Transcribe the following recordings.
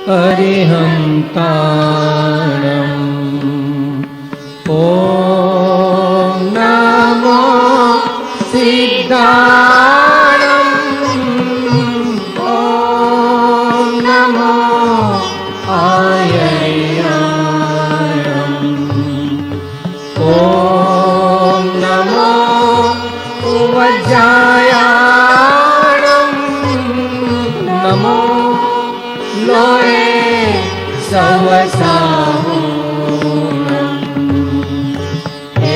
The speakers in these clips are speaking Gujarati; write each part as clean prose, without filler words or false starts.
અરિહંતાણં. ઓમ નમો સિદ્ધાણં. ઓમ નમો આયર્યાણં. ઓમ નમો ઉવજ્જાયાણં. નમો લોએ સવસાહૂણં.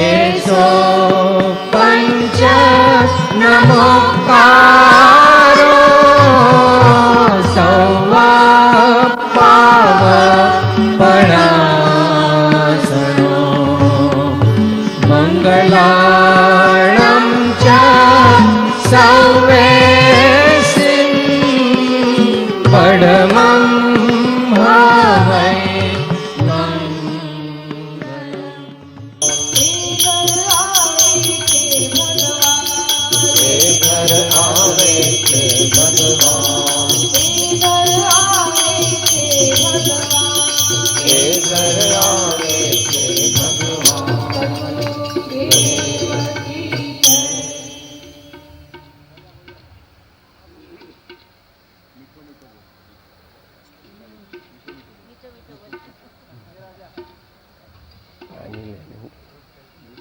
એસો પંચ નમોકારો સૌવા પાવપણાસનો. મંગલાણં ચ સૌવેસિં પડમં હવૈ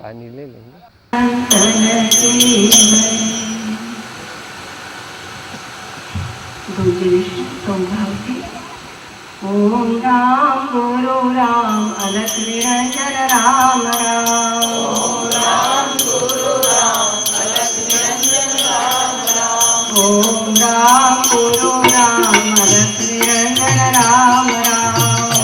पानी ले लेंगे. ओम राम गुरु राम अलख निरंजन राम राम. ओम राम गुरु राम अलख निरंजन राम राम. ओम राम गुरु राम अलख निरंजन राम राम.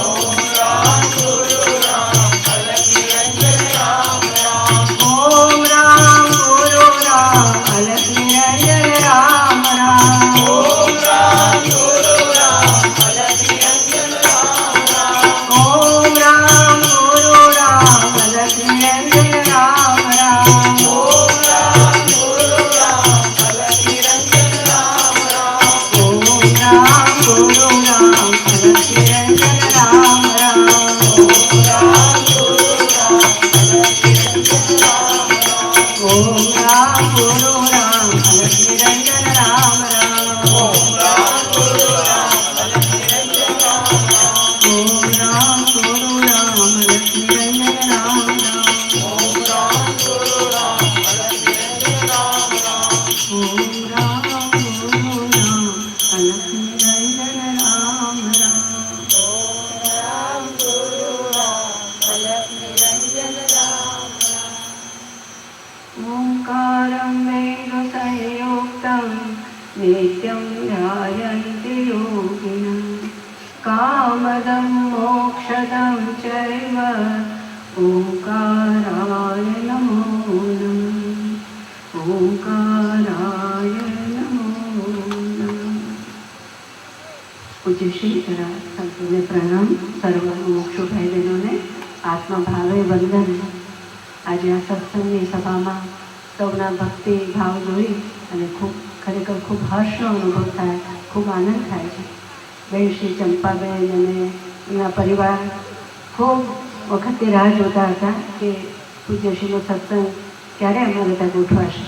ओम राम गुरु राम अलख निरंजन राम राम. ओम राम गुरु राम अलख निरंजन राम राम. ओम राम गुरु राम अलख निरंजन राम राम. ओम राम गुरु राम अलख निरंजन राम राम. ओम राम गुरु राम अलख निरंजन राम राम. ओम राम गुरु राम अलख निरंजन राम राम. ओम राम गुरु राम अलख निरंजन राम राम. ओम राम गुरु राम अलख निरंजन राम राम. ओम राम गुरु राम अलख निरंजन राम राम. ओम राम गुरु राम अलख निरंजन राम राम. ओम राम गुरु राम अलख निरंजन राम राम. ओम राम गुरु राम अलख निरंजन राम राम. ओम राम गुरु राम अलख निरंजन राम राम. ओंकारं वेदसंयुक्तं नित्यं ध्यायन्ति योगिनः. कामदं मोक्षदं चैव ओंकाराय नमो नमः. ओंकाराय नमो नमः. पूज्य श्री संतों प्रणाम. सर्व मोक्षो भाई बहनों ने आत्मभावे वंदन. आज आ सत्संगनी सभाમાં સૌના ભક્તિ ભાવ જોઈ અને ખરેખર ખૂબ હર્ષનો અનુભવ થાય, ખૂબ આનંદ થાય છે. બેન શ્રી ચંપાબેન અને એમના પરિવાર ખૂબ વખતથી રાહ જોતા હતા કે પૂજ્યશ્રીનો સત્સંગ ક્યારે અમારે ત્યાં ગોઠવાશે.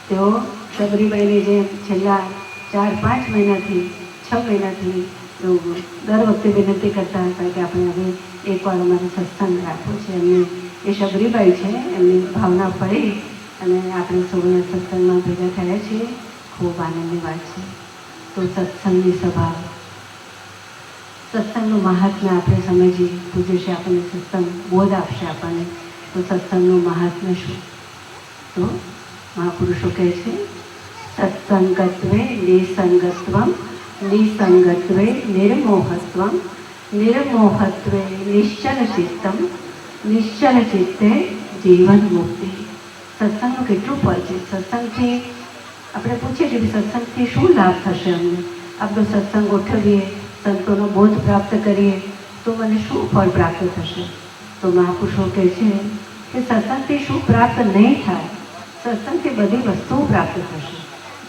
તેઓ સબરીબાઈની જેમ છેલ્લા 4-5 મહિનાથી 6 મહિનાથી દર વખતે વિનંતી કરતા હતા કે આપણે હવે એકવાર અમારે સત્સંગ રાખવો છે. એમને એ શબરીબાઈ છે, એમની ભાવના પડી અને આપણે સૌના સત્સંગમાં ભેગા થયા છીએ. ખૂબ આનંદની વાત છે. તો સત્સંગની સભા, સત્સંગનું મહાત્મ્ય આપણે સમજીએ. પૂજ્ય છે આપણને સત્સંગ બોધ આપશે આપણને. તો સત્સંગનું મહાત્મ્ય શું? તો મહાપુરુષો કહે છે સત્સંગત્વે નિસંગત્વમ, નિસંગત્વે નિર્મોહત્વમ, નિર્મોહત્વે નિશ્ચલ ચિત્તમ, નિશ્ચલ ચિત્તે જીવન મુક્તિ. સત્સંગનું કેટલું ફળ છે. સત્સંગથી આપણે પૂછીએ છીએ કે સત્સંગથી શું લાભ થશે અમને. આપણો સત્સંગ ગોઠવીએ, સંતોનો બોધ પ્રાપ્ત કરીએ તો મને શું ફળ પ્રાપ્ત થશે? તો મહાપુરુષો કહે છે કે સત્સંગથી શું પ્રાપ્ત નહીં થાય, સત્સંગથી બધી વસ્તુઓ પ્રાપ્ત થશે.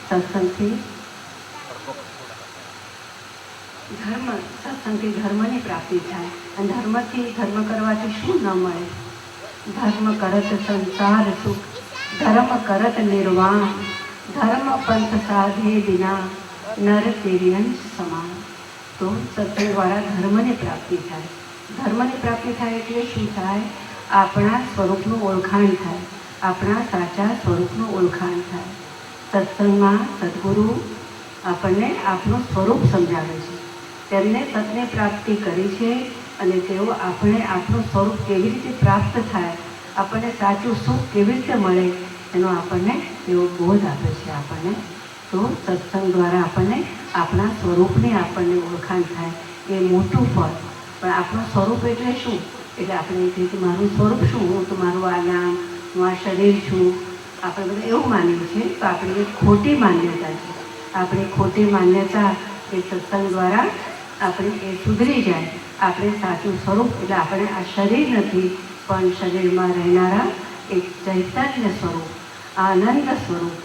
સત્સંગથી ધર્મ સત્સંગથી ધર્મની પ્રાપ્તિ થાય. અને ધર્મ કરવાથી શું ન મળે? ધર્મ કરત સંસાર સુખ, ધર્મ કરત નિર્વાણ, ધર્મ પંથ સાધે વિના નર તેરિયંશ સમાન. તો સત્સંગ દ્વારા ધર્મની પ્રાપ્તિ થાય. ધર્મની પ્રાપ્તિ થાય એટલે શું થાય? આપણા સ્વરૂપનું ઓળખાણ થાય, આપણા સાચા સ્વરૂપનું ઓળખાણ થાય. સત્સંગમાં સદગુરુ આપણને આપણું સ્વરૂપ સમજાવે છે. તેમને સતની પ્રાપ્તિ કરી છે અને તેઓ આપણે આપણું સ્વરૂપ કેવી રીતે પ્રાપ્ત થાય, આપણને સાચું સુખ કેવી રીતે મળે એનો આપણને તેઓ બોધ આપે છે આપણને. તો સત્સંગ દ્વારા આપણને આપણા સ્વરૂપની આપણને ઓળખાણ થાય એ મોટું ફળ. પણ આપણું સ્વરૂપ એટલે શું? એટલે આપણે કહીએ કે મારું સ્વરૂપ શું? હું તો મારું આ નામ, હું આ શરીર છું. આપણે બધા એવું માનીએ છીએ. તો આપણી એક ખોટી માન્યતા છે. આપણી ખોટી માન્યતા એ સત્સંગ દ્વારા આપણે એ સુધરી જાય. આપણે સાચું સ્વરૂપ એટલે આપણે આ શરીર નથી, પણ શરીરમાં રહેનારા એક ચૈતન્ય સ્વરૂપ, આનંદ સ્વરૂપ,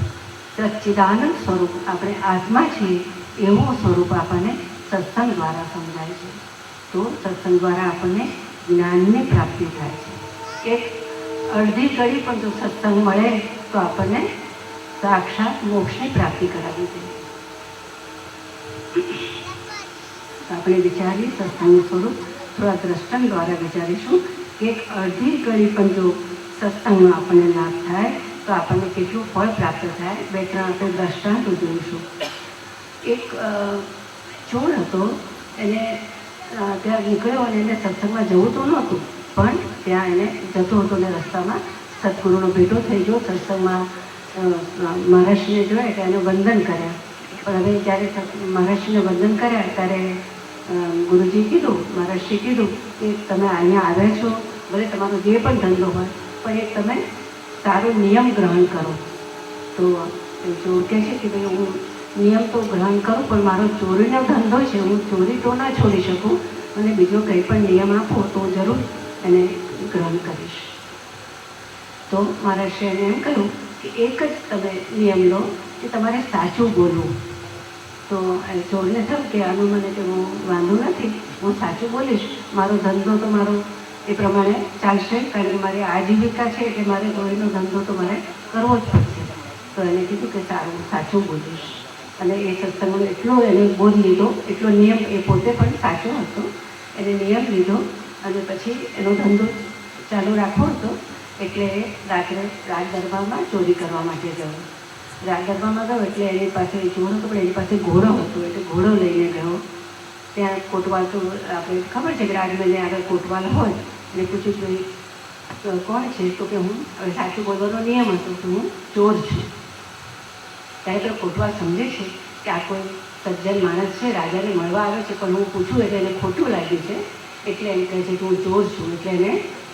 સચ્ચિદાનંદ સ્વરૂપ, આપણે આત્મા છીએ એવું સ્વરૂપ આપણને સત્સંગ દ્વારા સમજાય છે. તો સત્સંગ દ્વારા આપણને જ્ઞાનની પ્રાપ્તિ થાય છે. એક અડધી કડી પણ જો સત્સંગ મળે તો આપણને સાક્ષાત મોક્ષની પ્રાપ્તિ કરાવી દે. આપણે વિચારીએ સત્સંગનું સ્વરૂપ થોડા દ્રષ્ટાંત દ્વારા વિચારીશું કે એક અડધી કડી પણ જો સત્સંગનો આપણને લાભ થાય તો આપણને કેટલું ફળ પ્રાપ્ત થાય. 2-3 આપણે દ્રષ્ટાંતો જોઈશું. એક ચોર હતો, એને ત્યાં નીકળ્યો અને એને સત્સંગમાં જવું તો નહોતું, પણ ત્યાં એને જતો હતો ને રસ્તામાં સદગુરુનો ભેટો થઈ ગયો. સત્સંગમાં મહારાષ્ટ્રને જોયા એટલે એને વંદન કર્યા. પણ હવે જ્યારે મહારાષ્ટ્રને વંદન કર્યા ત્યારે ગુરુજી કીધું, મહારાષ્ટ્રે કીધું કે તમે અહીંયા આવ્યા છો, ભલે તમારો જે પણ ધંધો હોય, પણ એક તમે સારો નિયમ ગ્રહણ કરો. તો ચોર કહે છે કે ભાઈ હું નિયમ તો ગ્રહણ કરું, પણ મારો ચોરીનો ધંધો છે, હું ચોરી તો ના છોડી શકું, અને બીજો કંઈ પણ નિયમ આપો તો હું જરૂર એને ગ્રહણ કરીશ. તો મહારાષ્ટ્રે એને એમ કહ્યું કે એક જ તમે નિયમ લો કે તમારે સાચું બોલવું. તો ચોરને થયું કે આનું મને કે હું વાંધો નથી, હું સાચું બોલીશ, મારો ધંધો તો મારો એ પ્રમાણે ચાલશે, કારણ કે મારી આજીવિકા છે એટલે મારે ચોરીનો ધંધો તો મારે કરવો જ પડશે. તો એને કીધું કે સારું, સાચું બોલીશ. અને એ સત્સંગનો એટલો એને બોધ લીધો, એટલો નિયમ, એ પોતે પણ સાચો હતો, એને નિયમ લીધો અને પછી એનો ધંધો ચાલુ રાખવો હતો. એટલે રાત્રે રાજ દરબારમાં ચોરી કરવા માટે ગયો. રાજ દરબારમાં ગયો એટલે એની પાસે ચોર હતો, પણ એની પાસે ઘોડો હતો, એટલે ઘોડો લઈને ગયો. ત્યાં કોટવાલ, તો આપણે ખબર છે કે રાજમહેલને આગળ કોટવાલ હોય, અને પૂછ્યું કે કોણ છે? તો કે હું, હવે સાચું બોલવાનો નિયમ હતો કે હું ચોર છું. ત્યારે તો કોટવાલ સમજે છે કે આ કોઈ સજ્જન માણસ છે, રાજાને મળવા આવે છે, પણ હું પૂછું એટલે એને ખોટું લાગ્યું છે, એટલે એમ કહે છે કે હું ચોર છું. એટલે એને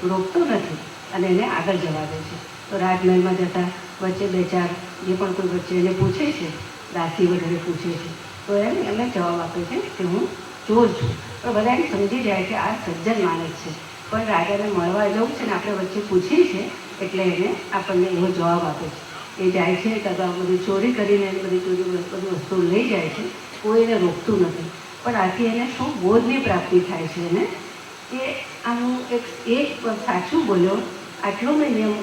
રોકતો નથી અને એને આગળ જવા દે છે. તો રાજમહેલમાં જતાં વચ્ચે 2-4 જે પણ કોઈ વચ્ચે એને પૂછે છે, દાસી વગેરે પૂછે છે, તો એમને જવાબ આપે છે કે હું ચોર છું. તો બધા એમ સમજી જાય કે આ સજ્જન માણસ છે, પણ રાજાને મળવા જવું છે ને આપણે વચ્ચે પૂછીએ છીએ એટલે એને આપણને એવો જવાબ આપે છે. એ જાય છે, કાં બધી ચોરી કરીને બધી વસ્તુ લઈ જાય છે, કોઈ એને રોકતું નથી. પણ આથી એને શું બોધની પ્રાપ્તિ થાય છે એને કે આનું એક સાચું બોલ્યો, આટલો મેં નિયમ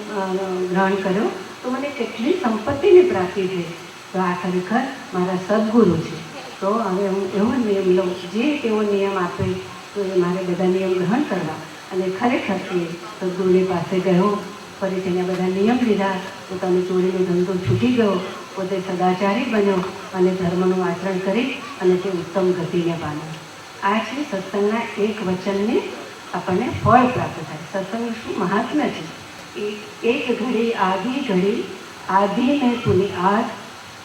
ગ્રહણ કર્યો તો મને કેટલી સંપત્તિની પ્રાપ્તિ થઈ. તો આ ખરેખર મારા સદગુરુ છે. તો હવે હું એવો નિયમ લઉં, જે એવો નિયમ આપે તો એ મારે બધા નિયમ ગ્રહણ કરવા. અને ખરેખર એ સદગુરુની પાસે ગયો, ફરી તેને બધા નિયમ લીધા, પોતાનો ચોરીનો ધંધો છૂટી ગયો, પોતે સદાચારી બન્યો અને ધર્મનું આચરણ કરી અને તે ઉત્તમ ગતિને પામ્યો. આ છે સત્સંગના એક વચનને આપણને ફળ પ્રાપ્ત થાય. સત્સંગનું શું મહાત્મ્ય છે? એક ઘડી આધી મેં પુની આજ,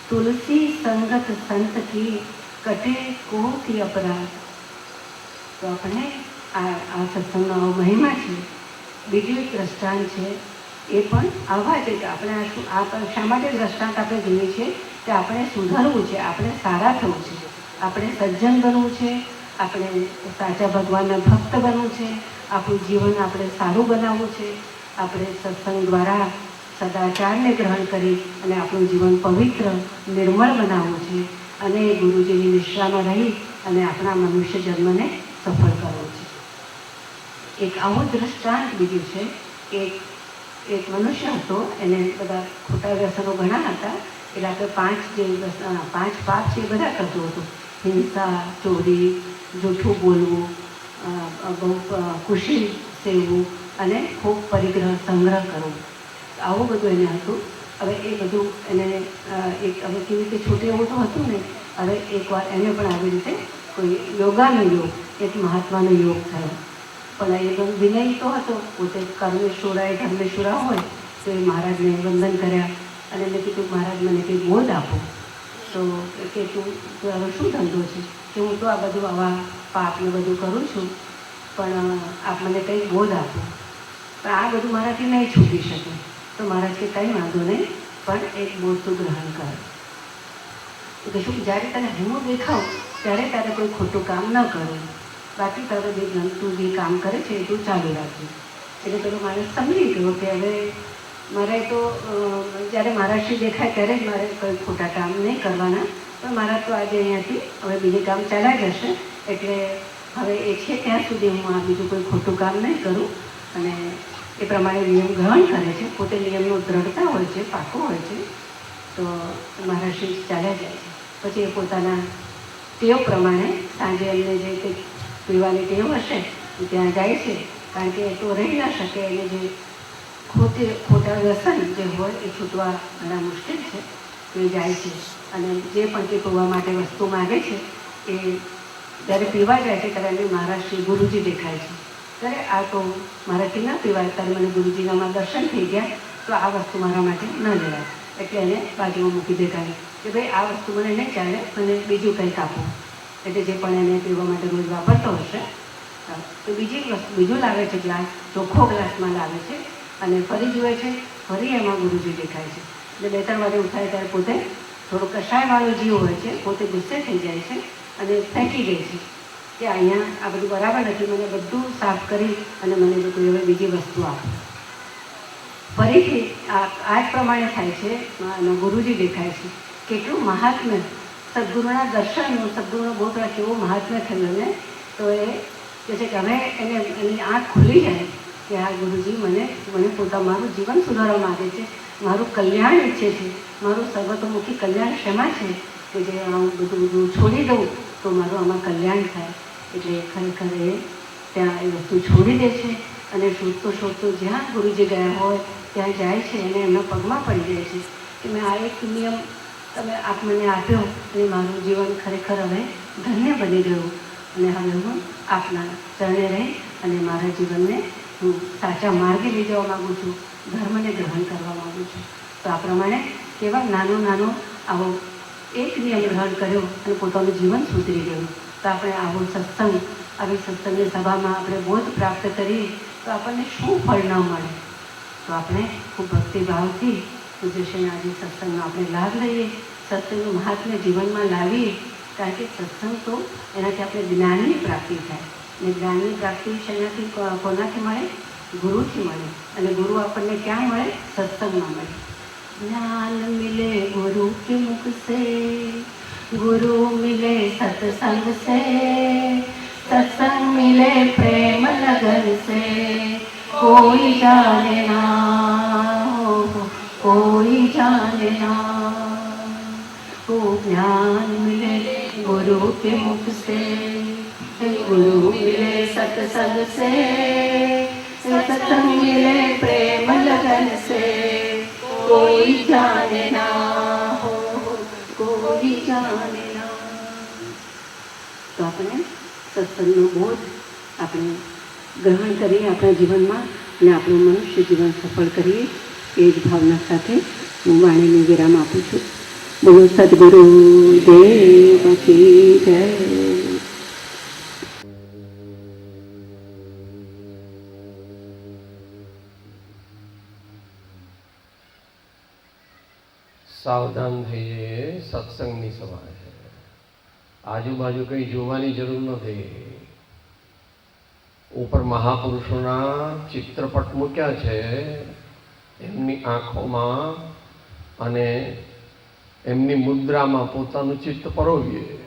તુલસી સંગત સંત કી કટે કોથી અપરાધ. તો આપણને આ સત્સંગનો આવો મહિમા છે. બીજું એક દ્રષ્ટાંત છે, એ પણ આવા છે કે આપણે શા માટે દ્રષ્ટાંત આપણે જોઈએ છીએ કે આપણે સુધરવું છે, આપણે સારા થવું છે, આપણે સજ્જન બનવું છે, આપણે સાચા ભગવાનના ભક્ત બનવું છે, આપણું જીવન આપણે સારું બનાવવું છે, આપણે સત્સંગ દ્વારા સદાચારને ગ્રહણ કરી અને આપણું જીવન પવિત્ર નિર્મળ બનાવવું છે. અને ગુરુજીની નિશ્રામાં રહી અને આપણા મનુષ્ય જન્મને સફળ કરવો છે. એક આવો દ્રષ્ટાંત બીજું છે કે એક મનુષ્ય હતો, એને બધા ખોટા વ્યસનો ઘણા હતા. એટલે આપણે 5 પાપ છે એ બધા કરતો હતો. હિંસા, ચોરી, જૂઠું બોલવું, બહુ ખુશી સેવવું અને ખૂબ પરિગ્રહ સંગ્રહ કરવો, આવું બધું એને હતું. હવે એ બધું એને હવે કેવી રીતે છૂટે એવું તો હતું ને. હવે એકવાર એને પણ આવી રીતે કોઈ યોગાનો યોગ, એક મહાત્માનો યોગ થયો. પણ એ પણ વિનય તો હતો, પોતે કર્મેશ્વરાય ધર્મેશ્વરા હોય. તો એ મહારાજને વંદન કર્યા અને મેં કીધું, મહારાજ મને કંઈ બોધ આપો. તો કે તું હવે શું ધંધો છે? કે હું તો આ બધું આવા પાપને બધું કરું છું, પણ આપ મને કંઈ બોધ આપો. પણ આ બધું મારાથી નહીં છૂટી શકે. તો મહારાજ કે કંઈ વાંધો નહીં, પણ એક બોધ તું ગ્રહણ કર. કે શું, જ્યારે તને હું દેખાઉં ત્યારે તારે કોઈ ખોટું કામ ન કરવું, બાકી તારે તું જે કામ કરે છે એ તું ચાલુ રાખજે. એટલે પેલો માણસ સમજી ગયો કે હવે મારે તો જ્યારે મહારાજશ્રી દેખાય ત્યારે જ મારે કોઈ ખોટા કામ નહીં કરવાના. પણ મારા તો આજે અહીંયાથી હવે બીજું કામ ચાલ્યા જશે, એટલે હવે એ છે ત્યાં સુધી હું આ બીજું કોઈ ખોટું કામ નહીં કરું. અને એ પ્રમાણે નિયમ ગ્રહણ કરે છે. પોતે નિયમનો દ્રઢતા હોય છે, પાકો હોય છે. તો મહારાજશ્રી ચાલ્યા જાય છે. પછી એ પોતાના ટેવ પ્રમાણે સાંજે એમને જે કંઈક પીવાની ટેવ હશે ત્યાં જાય છે. કારણ કે એ તો રહી ના શકે, એને જે ખોટા વ્યસન જે હોય એ છૂટવા ઘણા મુશ્કેલ છે. તો એ જાય છે અને જે પણ તે પીવા માટે વસ્તુ માગે છે એ જ્યારે પીવા જાય છે ત્યારે એને મહારાજશ્રી ગુરુજી દેખાય છે. ત્યારે આ તો મારાથી ન પીવાય, ત્યારે મને ગુરુજીના દર્શન થઈ ગયા, તો આ વસ્તુ મારા માટે ન લેવાય. એટલે એને બાજુમાં મૂકી દેખાય કે ભાઈ આ વસ્તુ મને નહીં ચાલે, મને બીજું કંઈક આપો. એટલે જે પણ એને પીવા માટે રોજ વાપરતો હશે તો બીજું લાવે છે, ગ્લાસ ચોખ્ખો ગ્લાસમાં લાવે છે અને ફરી જુએ છે, ફરી એમાં ગુરુજી દેખાય છે. એટલે 2-3 વાગે ઉઠાય ત્યારે પોતે થોડો કષાયવાળો જીવ હોય છે, પોતે ગુસ્સે થઈ જાય છે અને ફેંકી દે છે કે અહીંયા આ બધું બરાબર નથી, મને બધું સાફ કરી અને મને બધું હવે બીજી વસ્તુ આપો. ફરીથી આ જ પ્રમાણે થાય છે અને ગુરુજી દેખાય છે. કેટલું મહાત્મ્ય સદગુરુના દર્શનનું, સદગુરુનો બોધ કેવું મહાત્મ્ય થયું ને. તો એ કહે છે કે હવે એની આંખ ખુલી જાય કે આ ગુરુજી મને મારું જીવન સુધારવા માગે છે, મારું કલ્યાણ ઈચ્છે છે, મારું સર્વતોમુખી કલ્યાણ શેમાં છે કે જે હું બધું છોડી દઉં તો મારું આમાં કલ્યાણ થાય. એટલે ખરેખર એ ત્યાં એ વસ્તુ છોડી દે છે અને શોધતો જ્યાં ગુરુજી ગયા હોય ત્યાં જાય છે અને એમના પગમાં પડી જાય છે કે મેં આ એક નિયમ તમે મને આપ્યો અને મારું જીવન ખરેખર હવે ધન્ય બની ગયું અને હવે હું આપના ચરણે રહી અને મારા જીવનને હું સાચા માર્ગે લઈ જવા માગું છું, ધર્મને ગ્રહણ કરવા માગું છું. તો આ પ્રમાણે કેવા નાનો આવો એક નિયમ ગ્રહણ કર્યો અને પોતાનું જીવન સુધરી ગયું. તો આપણે આવો સત્સંગ, આવી સત્સંગની સભામાં આપણે બોધ પ્રાપ્ત કરીએ તો આપણને શું ફળ ન મળે. તો આપણે ખૂબ ભક્તિભાવથી પૂજ્યશ્રીના આજે સત્સંગનો આપણે લાભ લઈએ, સત્સંગનું મહાત્મ્ય જીવનમાં લાવીએ. કારણ કે સત્સંગ તો એનાથી આપણે જ્ઞાનની પ્રાપ્તિ થાય અને જ્ઞાનની પ્રાપ્તિ શેનાથી કોનાથી મળે? ગુરુથી મળે. અને ગુરુ આપણને ક્યાં મળે? સત્સંગમાં મળે. જ્ઞાન મિલે ગુરુ કે મુખ સે, गुरु मिले सत्संग से, सत्संग मिले प्रेम लगन से, कोई जाने ना हो, कोई जाने ना. वो ज्ञान मिले गुरु के मुख से, गुरु मिले सत्संग से, सत्संग मिले प्रेम लगन से, कोई जाने ना हो, કોઈ જાણે ના. તો આપણે સત્સંગનો બોધ આપણે ગ્રહણ કરીએ આપણા જીવનમાં અને આપણું મનુષ્ય જીવન સફળ કરીએ એ જ ભાવના સાથે હું વાણીને વિરામ આપું છું. બોલો સદગુરુ દેવ કી જય. સાવધાન થઈએ, સત્સંગની સભા છે, આજુબાજુ કંઈ જોવાની જરૂર નથી. ઉપર મહાપુરુષોના ચિત્રપટ મૂક્યા છે, એમની આંખોમાં અને એમની મુદ્રામાં પોતાનું ચિત્ત પરોવીએ.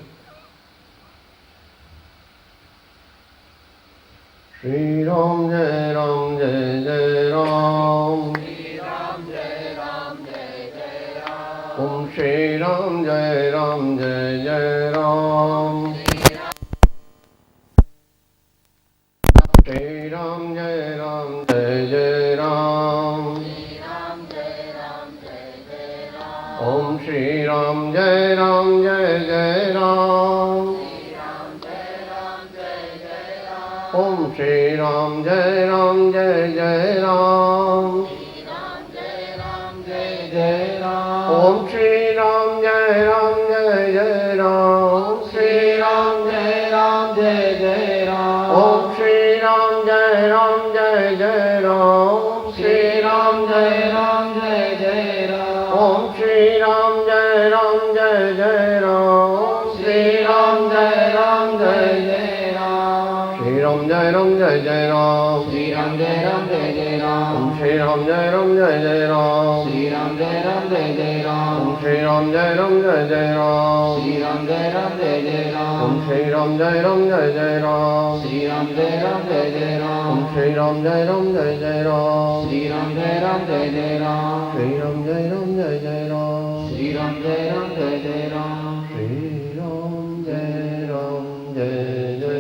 શ્રી રામ જય રામ જય જય રામ. ઓમ શ્રી રામ જય રામ જય જય રામ. શ્રી રામ જય રામ જય જય રામ. ઓમ શ્રી રામ જય રામ જય જય રામ. ઓમ શ્રી રામ જય રામ જય જય રામ. ઓમ શ્રી રામ જય રામ જય જય રામ. શ્રી રામ જય રામ જય જય રામ. ઓમ શ્રી રામ જય રામ જય જય રામ. શ્રી રામ જય રામ જય જય રામ. ઓમ શ્રી રામ જય રામ જય જય રામ. શ્રી રામ જય રામ જય જય રામ. શ્રી રામ જય રામ જય જય રામ. શ્રી રામ જય રામ જય જય રામ. ઓમ શ્રી રામ જય રામ જય જય રામ. શ્રી રામ જય રામ જય જય રામ. ઓમ શ્રી રામ જય રામ જય જય રામ. શ્રી રામ જય રામ જય જય રામ. ઓમ શ્રી રામ જય રામ જય જય રામ. શ્રી રામ જય રામ જય જય રામ. ઓમ શ્રી રામ જય રામ જય જય રામ. શ્રી રામ જય રામ જય જય રામ. શ્રી રામ જય રામ જય જય રામ. શ્રી રામ જય રામ જય જય રામ. શ્રી રામ જય રામ જય જય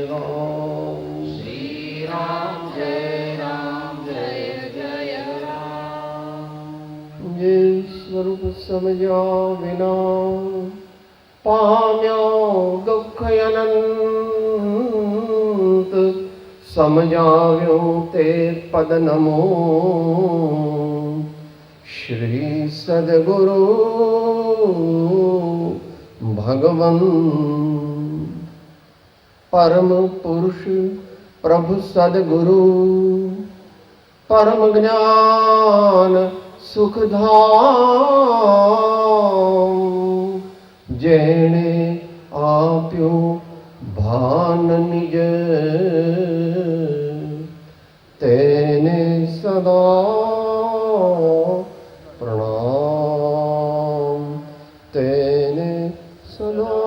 રામ. શ્રી રામ જય રામ જય જય રામ. જે સ્વરૂપ સમજ્યા વિના પામ્યો દુઃખ અનંત. સમજાવ્યું તે પદ નમો. શ્રી સદગુરુ ભગવન પરમ પુરુષ પ્રભુ સદગુરુ પરમ જ્ઞાન સુખધામ. જેણે આપ્યું ભાન નિજ તેને સદા પ્રણામ. તેને સદા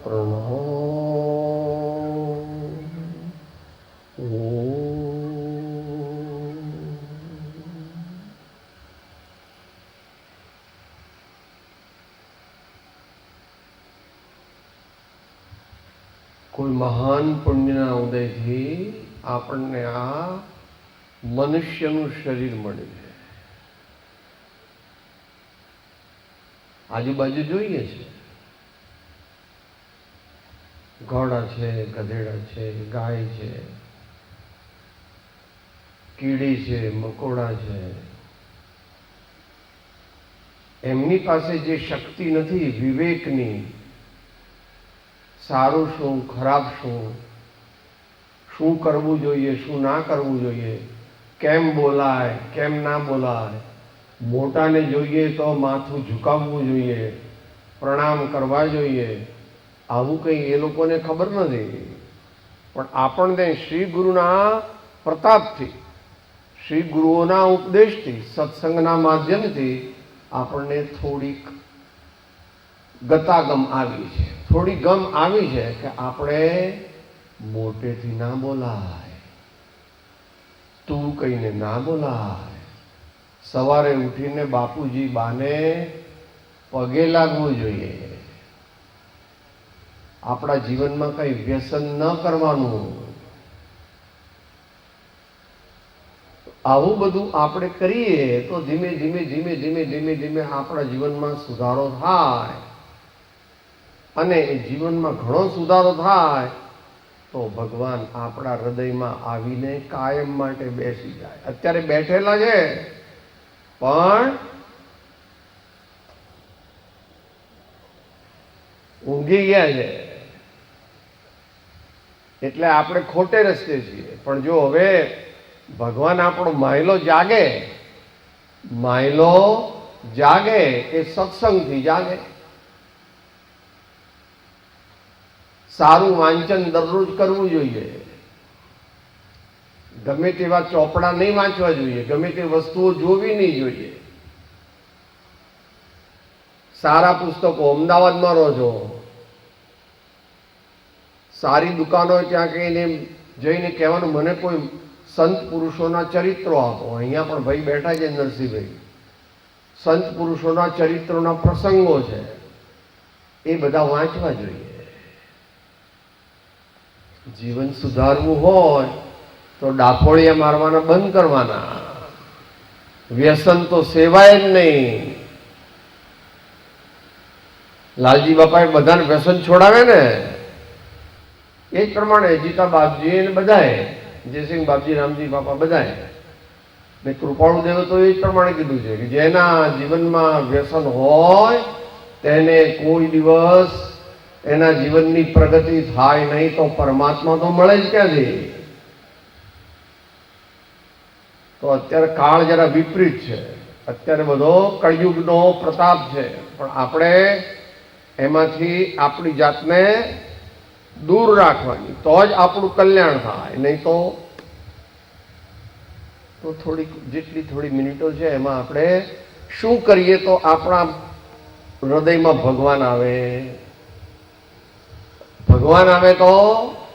પ્રણામ. કોઈ મહાન પુણ્યના ઉદયથી આપણને આ મનુષ્યનું શરીર મળે છે. આજુબાજુ જોઈએ છે, ઘોડા છે, ગધેડા છે, ગાય છે, કીડી છે, મકોડા છે. એમની પાસે જે શક્તિ નથી વિવેકની, સારું શું ખરાબ શું, શું કરવું જોઈએ શું ના કરવું જોઈએ, કેમ બોલાય કેમ ના બોલાય, મોટાને જોઈએ તો માથું ઝુકાવવું જોઈએ, પ્રણામ કરવા જોઈએ, આવું કંઈ એ લોકોને ખબર નથી. પણ આપણને શ્રી ગુરુના પ્રતાપથી, શ્રી ગુરુઓના ઉપદેશથી, સત્સંગના માધ્યમથી આપણને થોડીક ગતાગમ આવી છે, થોડી ગમ આવી છે કે આપણે મોટેથી ના બોલાય, તું કહીને ના બોલાય, સવારે ઉઠીને બાપુજી બાને પગે લાગવું જોઈએ, આપણા જીવનમાં કંઈ વ્યસન ન કરવાનું. આવું બધું આપણે કરીએ તો ધીમે ધીમે ધીમે ધીમે ધીમે ધીમે આપણા જીવનમાં સુધારો થાય. અને એ જીવનમાં ઘણો સુધારો થાય તો ભગવાન આપણા હૃદયમાં આવીને કાયમ માટે બેસી જાય. અત્યારે બેઠેલા છે પણ ઊંઘી ગયા છે, એટલે આપણે ખોટે રસ્તે છીએ. પણ જો હવે ભગવાન આપણો માયલો જાગે, માયલો જાગે એ સત્સંગથી જાગે. સારું વાંચન દરરોજ કરવું જોઈએ, ગમે તેવા ચોપડા નહીં વાંચવા જોઈએ, ગમે તે વસ્તુઓ જોવી નહીં જોઈએ. સારા પુસ્તકો, અમદાવાદમાં રહો છો, સારી દુકાનો ત્યાં કહીને જઈને કહેવાનું મને કોઈ સંત પુરુષોના ચરિત્રો આપો. અહીંયા પણ ભાઈ બેઠા છે નરસિંહભાઈ, સંત પુરુષોના ચરિત્રોના પ્રસંગો છે, એ બધા વાંચવા જોઈએ. જીવન સુધારવું હોય તો ડાફોળિયા મારવાના બંધ કરવાના, વ્યસન તો સેવાય જ નહીં. લાલજી બાપાએ બધાને વ્યસન છોડાવે ને, એ જ પ્રમાણે જીતા બાપજી ને બધાએ, જયસિંહ બાપજી, રામજી બાપા બધાએ, ને કૃપાળુ દેવે તો એ જ પ્રમાણે કીધું છે કે જેના જીવનમાં વ્યસન હોય તેને કોઈ દિવસ એના જીવનની પ્રગતિ થાય નહીં, તો પરમાત્મા તો મળે જ ક્યાંથી? તો અત્યારે કાળ જરા વિપરીત છે, અત્યારે બધો કળિયુગનો પ્રતાપ છે, પણ આપણે એમાંથી આપણી જાતને દૂર રાખવાની, તો જ આપણું કલ્યાણ થાય. નહીં તો થોડી મિનિટો છે એમાં આપણે શું કરીએ તો આપણા હૃદયમાં ભગવાન આવે. ભગવાન આવે તો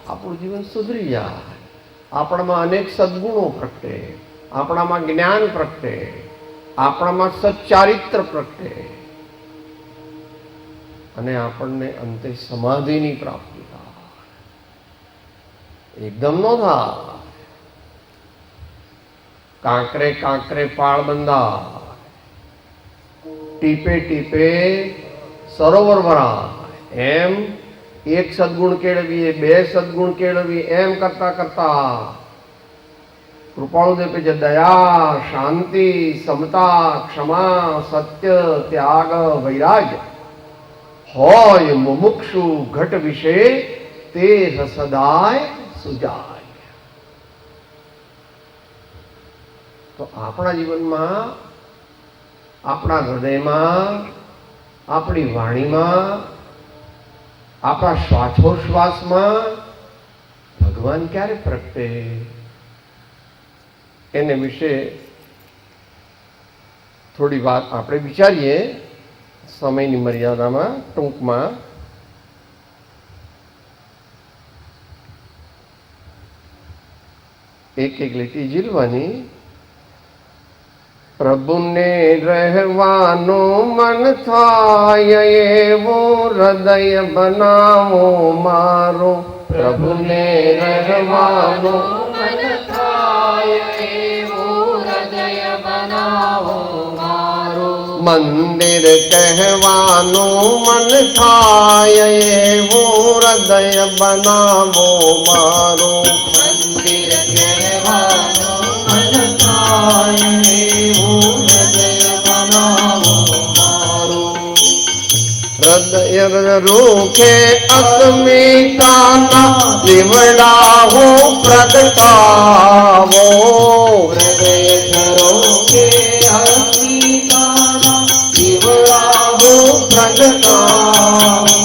આપણું જીવન સુધરી જાય, આપણામાં અનેક સદગુણો પ્રગટે, આપણામાં જ્ઞાન પ્રગટે, આપણામાં સચ્ચારિત્ર પ્રગટે, અને આપણને અંતે સમાધિની પ્રાપ્તિ થાય. એકદમ નો થાય. કાંકરે કાંકરે પાળ બંધાય, ટીપે ટીપે સરોવર ભરાય. એમ એક સદગુણ કેળવીએ, બે સદગુણ કેળવીએ, એમ કરતા કરતા કૃપાળુદેવ કે જે દયા, શાંતિ, સમતા, ક્ષમા, સત્ય, ત્યાગ, વૈરાગ્ય હોય મુમુક્ષુ ઘટ વિશે તે સદાય સુજાય. તો આપણા જીવનમાં, આપણા હૃદયમાં, આપણી વાણીમાં, આપણા શ્વાસોશ્વાસમાં ભગવાન ક્યારે પ્રગટે એને વિશે થોડી વાત આપણે વિચારીએ સમયની મર્યાદામાં, ટૂંકમાં. એક એક લીટી ઝીલવાની. પ્રભુને રહેવાનું મન થાય એવું હૃદય બનાવો મારું. પ્રભુને રહેવાનું મન થાય એવું હૃદય બનાવો મારું. મંદિર કહેવાનું મન થાય એવું હૃદય બનાવો મારું. મંદિર કહેવાનું મન થાય હૃદય રૂખે અસ્મિતાના દીવડા હું પ્રગટાવો. હૃદય રૂખે અસ્મિતાના દીવડા હું પ્રગટાવો.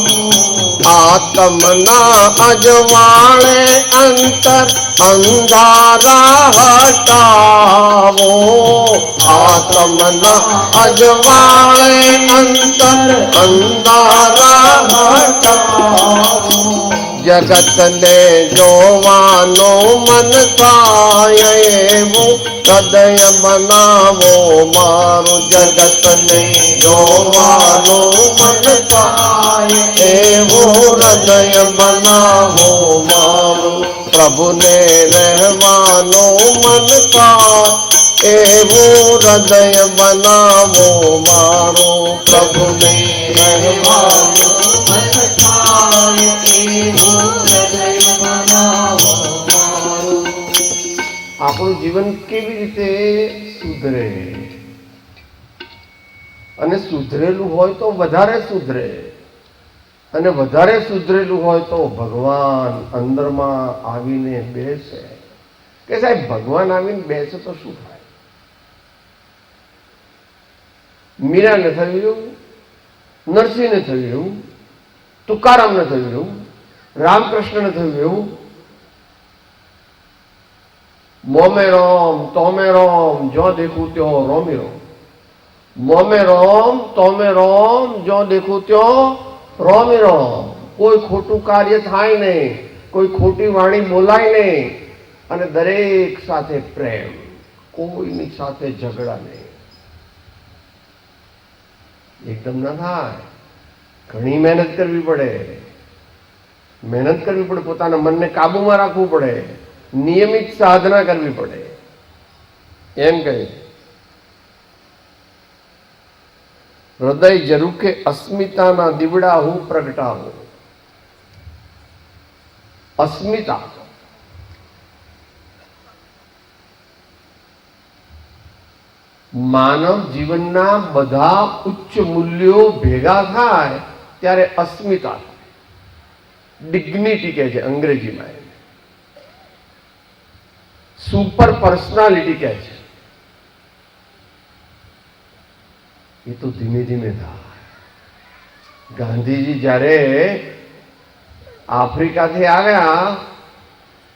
આત્મના અજવાળે અંતર અંધારા હટાવો. આત્મના અજવાળે અંતર અંધારા હટાવો. જગતને જોવાનું મન થાય એવું હૃદય બનાવો મારું. જગતને જોવાનું મન થાય એવું હૃદય બનાવો મારું. પ્રભુને રહેવાનું મન થાય એવું હૃદય બનાવો મારું. પ્રભુને રહેવાનું મન થાય એવું હૃદય બનાવો મારું. આપણું જીવન કેવી રીતે સુધરે, અને સુધરેલું હોય તો વધારે સુધરે, અને વધારે સુધરેલું હોય તો ભગવાન અંદરમાં આવીને બેસે. કે સાહેબ ભગવાન આવીને બેસે તો શું થાય? મીરાને થયું એવું, નરસિંહને થયું એવું, તુકારામને થયું એવું, રામકૃષ્ણને થયું એવું. મોમે રોમ તોમે રોમ, જો દેખું ત્યો રોમી રોમ. મોમે રોમ તોમે રોમ, જો દેખું ત્યો રોમે રોમ. કોઈ ખોટું કાર્ય થાય નહીં, કોઈ ખોટી વાણી બોલાય નહીં, અને દરેક સાથે પ્રેમ, કોઈની સાથે ઝઘડા નહીં. એકદમ ના થાય, ઘણી મહેનત કરવી પડે. પોતાના મનને કાબુમાં રાખવું પડે, નિયમિત સાધના કરવી પડે. એમ કહે હૃદય ઝરૂખે અસ્મિતાના દીવડા હું પ્રગટાવું. અસ્મિતા માનવ જીવનના બધા ઉચ્ચ મૂલ્યો ભેગા થાય ત્યારે અસ્મિતા, ડિગ્નિટી કહે છે અંગ્રેજીમાં, સુપર પર્સનાલિટી કહે છે. એ તો ધીમે ધીમે થાય. ગાંધીજી જ્યારે આફ્રિકાથી આવ્યા,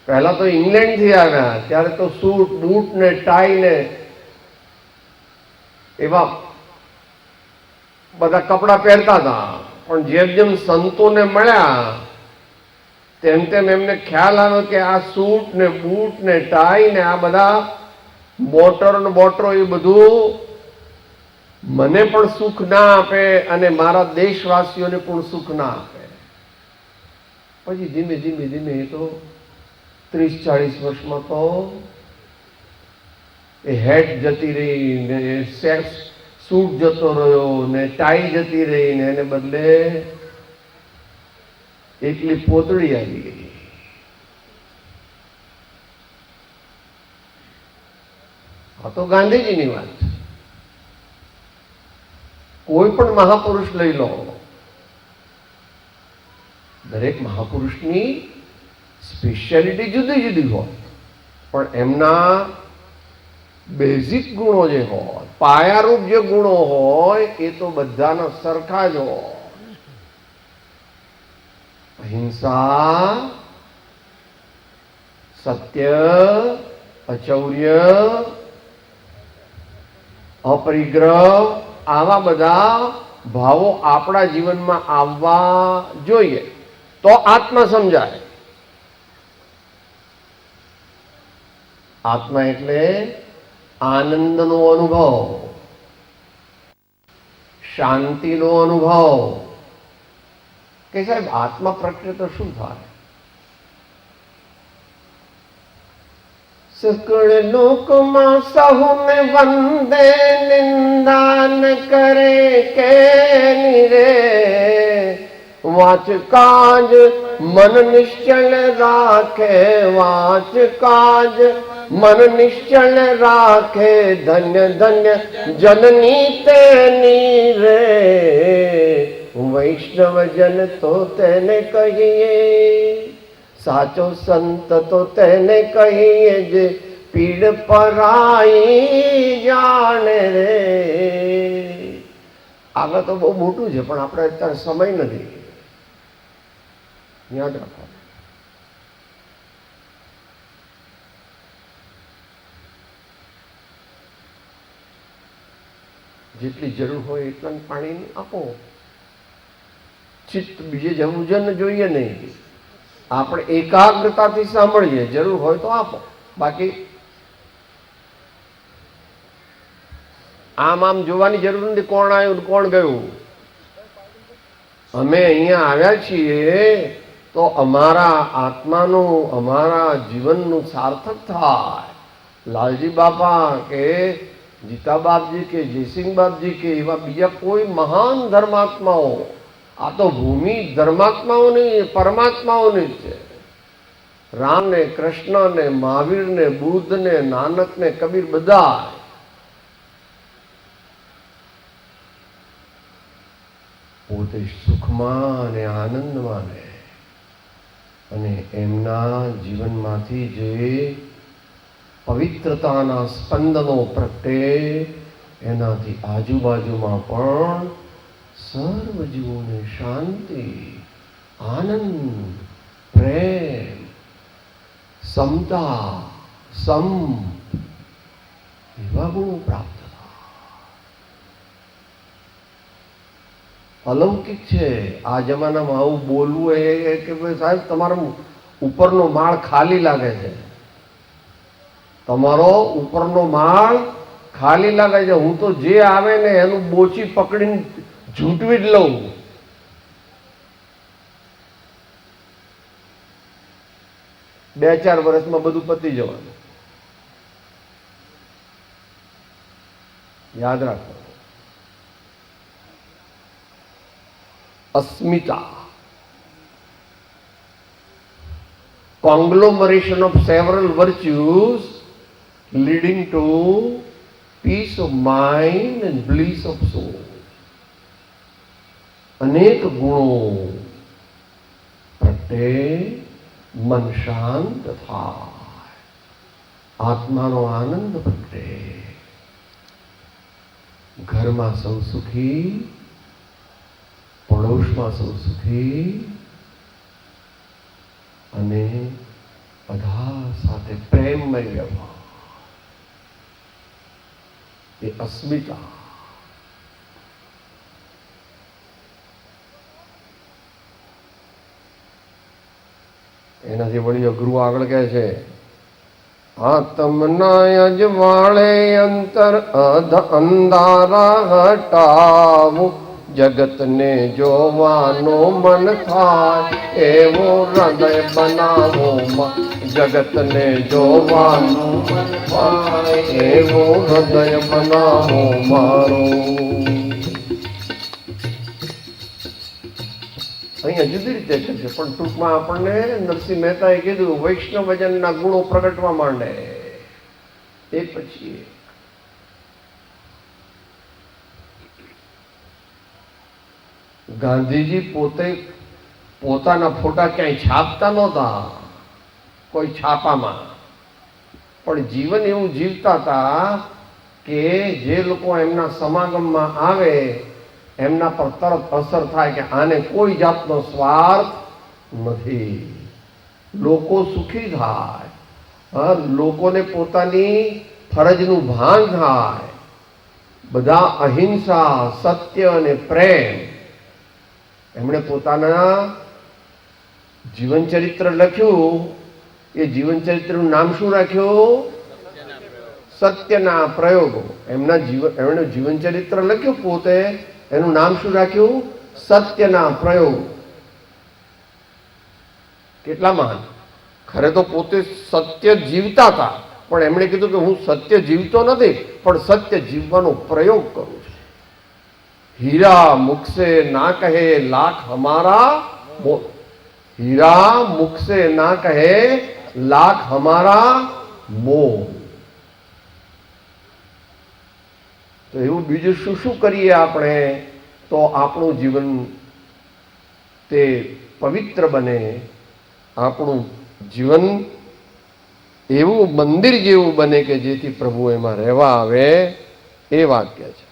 પહેલા તો ઇંગ્લેન્ડથી આવ્યા, ત્યારે તો સૂટ બૂટ ને ટાઈ ને એવા બધા કપડા પહેરતા હતા. પણ જેમ જેમ સંતોને મળ્યા તેમ તેમ એમને ખ્યાલ આવ્યો કે આ સૂટ ને બૂટ ને ટાઈ ને આ બધા મોટર ને બોટરો એ બધું મને પણ સુખ ના આપે અને મારા દેશવાસીઓને પણ સુખ ના આપે. પછી ધીમે ધીમે ધીમે એ તો 30-40 વર્ષમાં તો એ હેટ જતી રહી ને સૂટ જતો રહ્યો ને ટાઈ જતી રહી ને એને બદલે એકલી પોતળી આવી ગઈ. આ તો ગાંધીજીની વાત છે. કોઈ પણ મહાપુરુષ લઈ લો, દરેક મહાપુરુષની સ્પેશિયાલિટી જુદી જુદી હોય, પણ એમના બેઝિક ગુણો જે હોય, પાયારૂપ જે ગુણો હોય એ તો બધાના સરખા જ હોય. અહિંસા, સત્ય, અચૌર્ય, અપરિગ્રહ, આવા બધા ભાવો આપણા જીવનમાં આવવા જોઈએ તો આત્મા સમજાય. આત્મા એટલે આનંદનો અનુભવ, શાંતિનો અનુભવ. કે સાહેબ આત્મા પ્રગટે તો શું થાય? સકળ લોકમાં સહુને વંદે, નિંદા ન કરે કેની રે. વાચ કાજ મન નિશ્ચલ રાખે, વાચ કાજ મન નિશ્ચલ રાખે. ધન્ય ધન્ય જનની તેની રે. વૈષ્ણવ જન તો તેને કહીએ, સાચો સંત તો તેને કહીએ, જે પીડ પરાઈ જાણે રે. આગળ તો બહુ મોટું છે પણ આપણે અત્યારે સમય નથી, યાદ રાખો. જેટલી જરૂર હોય એટલા પાણી આપો. ચિત્ત બીજે જવું જ જોઈએ નહીં. આપણે એકાગ્રતાથી સાંભળીએ, જરૂર હોય તો આપો. બાકી આમ આમ જોવાની જરૂર નથી કોણ આવ્યું કોણ ગયું. અમે અહીંયા આવ્યા છીએ તો અમારા આત્માનું, અમારા જીવનનું સાર્થક થાય. લાલજી બાપા કે જીતા બાપજી કે જયસિંહ બાપજી કે એવા બીજા કોઈ મહાન ધર્માત્માઓ, આ તો ભૂમિ ધર્માત્માઓની, પરમાત્માઓની છે. રામ ને કૃષ્ણ ને મહાવીર ને બુદ્ધ ને નાનક ને કબીર બધા પોતે સુખમાં અને આનંદમાં રહે અને એમના જીવનમાંથી જે પવિત્રતાના સ્પંદનો પ્રગટે એનાથી આજુબાજુમાં પણ સર્વ જીવોને શાંતિ, આનંદ, પ્રેમ, સમતા, સંપ એવા ગુણો પ્રાપ્ત થાય. અલૌકિક છે. આ જમાનામાં આવું બોલવું એ કે ભાઈ સાહેબ તમારો ઉપરનો માળ ખાલી લાગે છે, તમારો ઉપરનો માળ ખાલી લાગે છે. હું તો જે આવે ને એનું બોચી પકડીને ઝૂંટવી જ લઉં. બે ચાર વર્ષમાં બધું પતી જવાનું. યાદ રાખો. અસ્મિતા, conglomeration of several virtues leading to peace of mind and bliss of soul. અનેક ગુણો પ્રગટે, મન શાંત થાય, આત્માનો આનંદ પ્રગટે, ઘરમાં સૌ સુખી, પડોશમાં સૌ સુખી અને બધા સાથે પ્રેમમય વ્યવહાર. એ અસ્મિતા. એનાથી વળી અઘરું આગળ કહે છે, આત્મના અજવાળે અંતર અંધારા હટાવું, જગતને જોવાનો મન થાય એવો હૃદય બનાવો. જગતને જોવાનું મન થાય એવો હૃદય બનાવો મારું. અહીંયા જુદી રીતે છે, પણ ટૂંકમાં આપણને નરસિંહ મહેતાએ કીધું વૈષ્ણવજનના ગુણો પ્રગટવા માંડે એક પછી એક. ગાંધીજી પોતે પોતાના ફોટા ક્યાંય છાપતા નહોતા, કોઈ છાપામાં, પણ જીવન એવું જીવતા હતા કે જે લોકો એમના સમાગમમાં આવે એમના પર તરત અસર થાય કે આને કોઈ જાતનો સ્વાર્થ નથી, લોકો સુખી થાય, લોકોને પોતાની ફરજનું ભાન થાય, બધા અહિંસા, સત્ય અને પ્રેમ. એમણે પોતાના જીવન ચરિત્ર લખ્યું. એ જીવન ચરિત્રનું નામ શું રાખ્યું? સત્યના પ્રયોગો. એમણે જીવન ચરિત્ર લખ્યું પોતે, એનું નામ શું રાખ્યું? સત્યના પ્રયોગ. કેટલા મહાન! ખરે તો પોતે સત્ય જીવતા હતા, પણ એમણે કીધું કે હું સત્ય જીવતો નથી, પણ સત્ય જીવવાનો પ્રયોગ કરું છું. હીરા મુખસે ના કહે લાખ હમારા મોલ, હીરા મુખસે ના કહે લાખ હમારા મોલ. તો એવું બીજું શું શું કરીએ આપણે તો આપણું જીવન તે પવિત્ર બને, આપણું જીવન એવું મંદિર જેવું બને કે જેથી પ્રભુ એમાં રહેવા આવે. એ વાક્ય છે.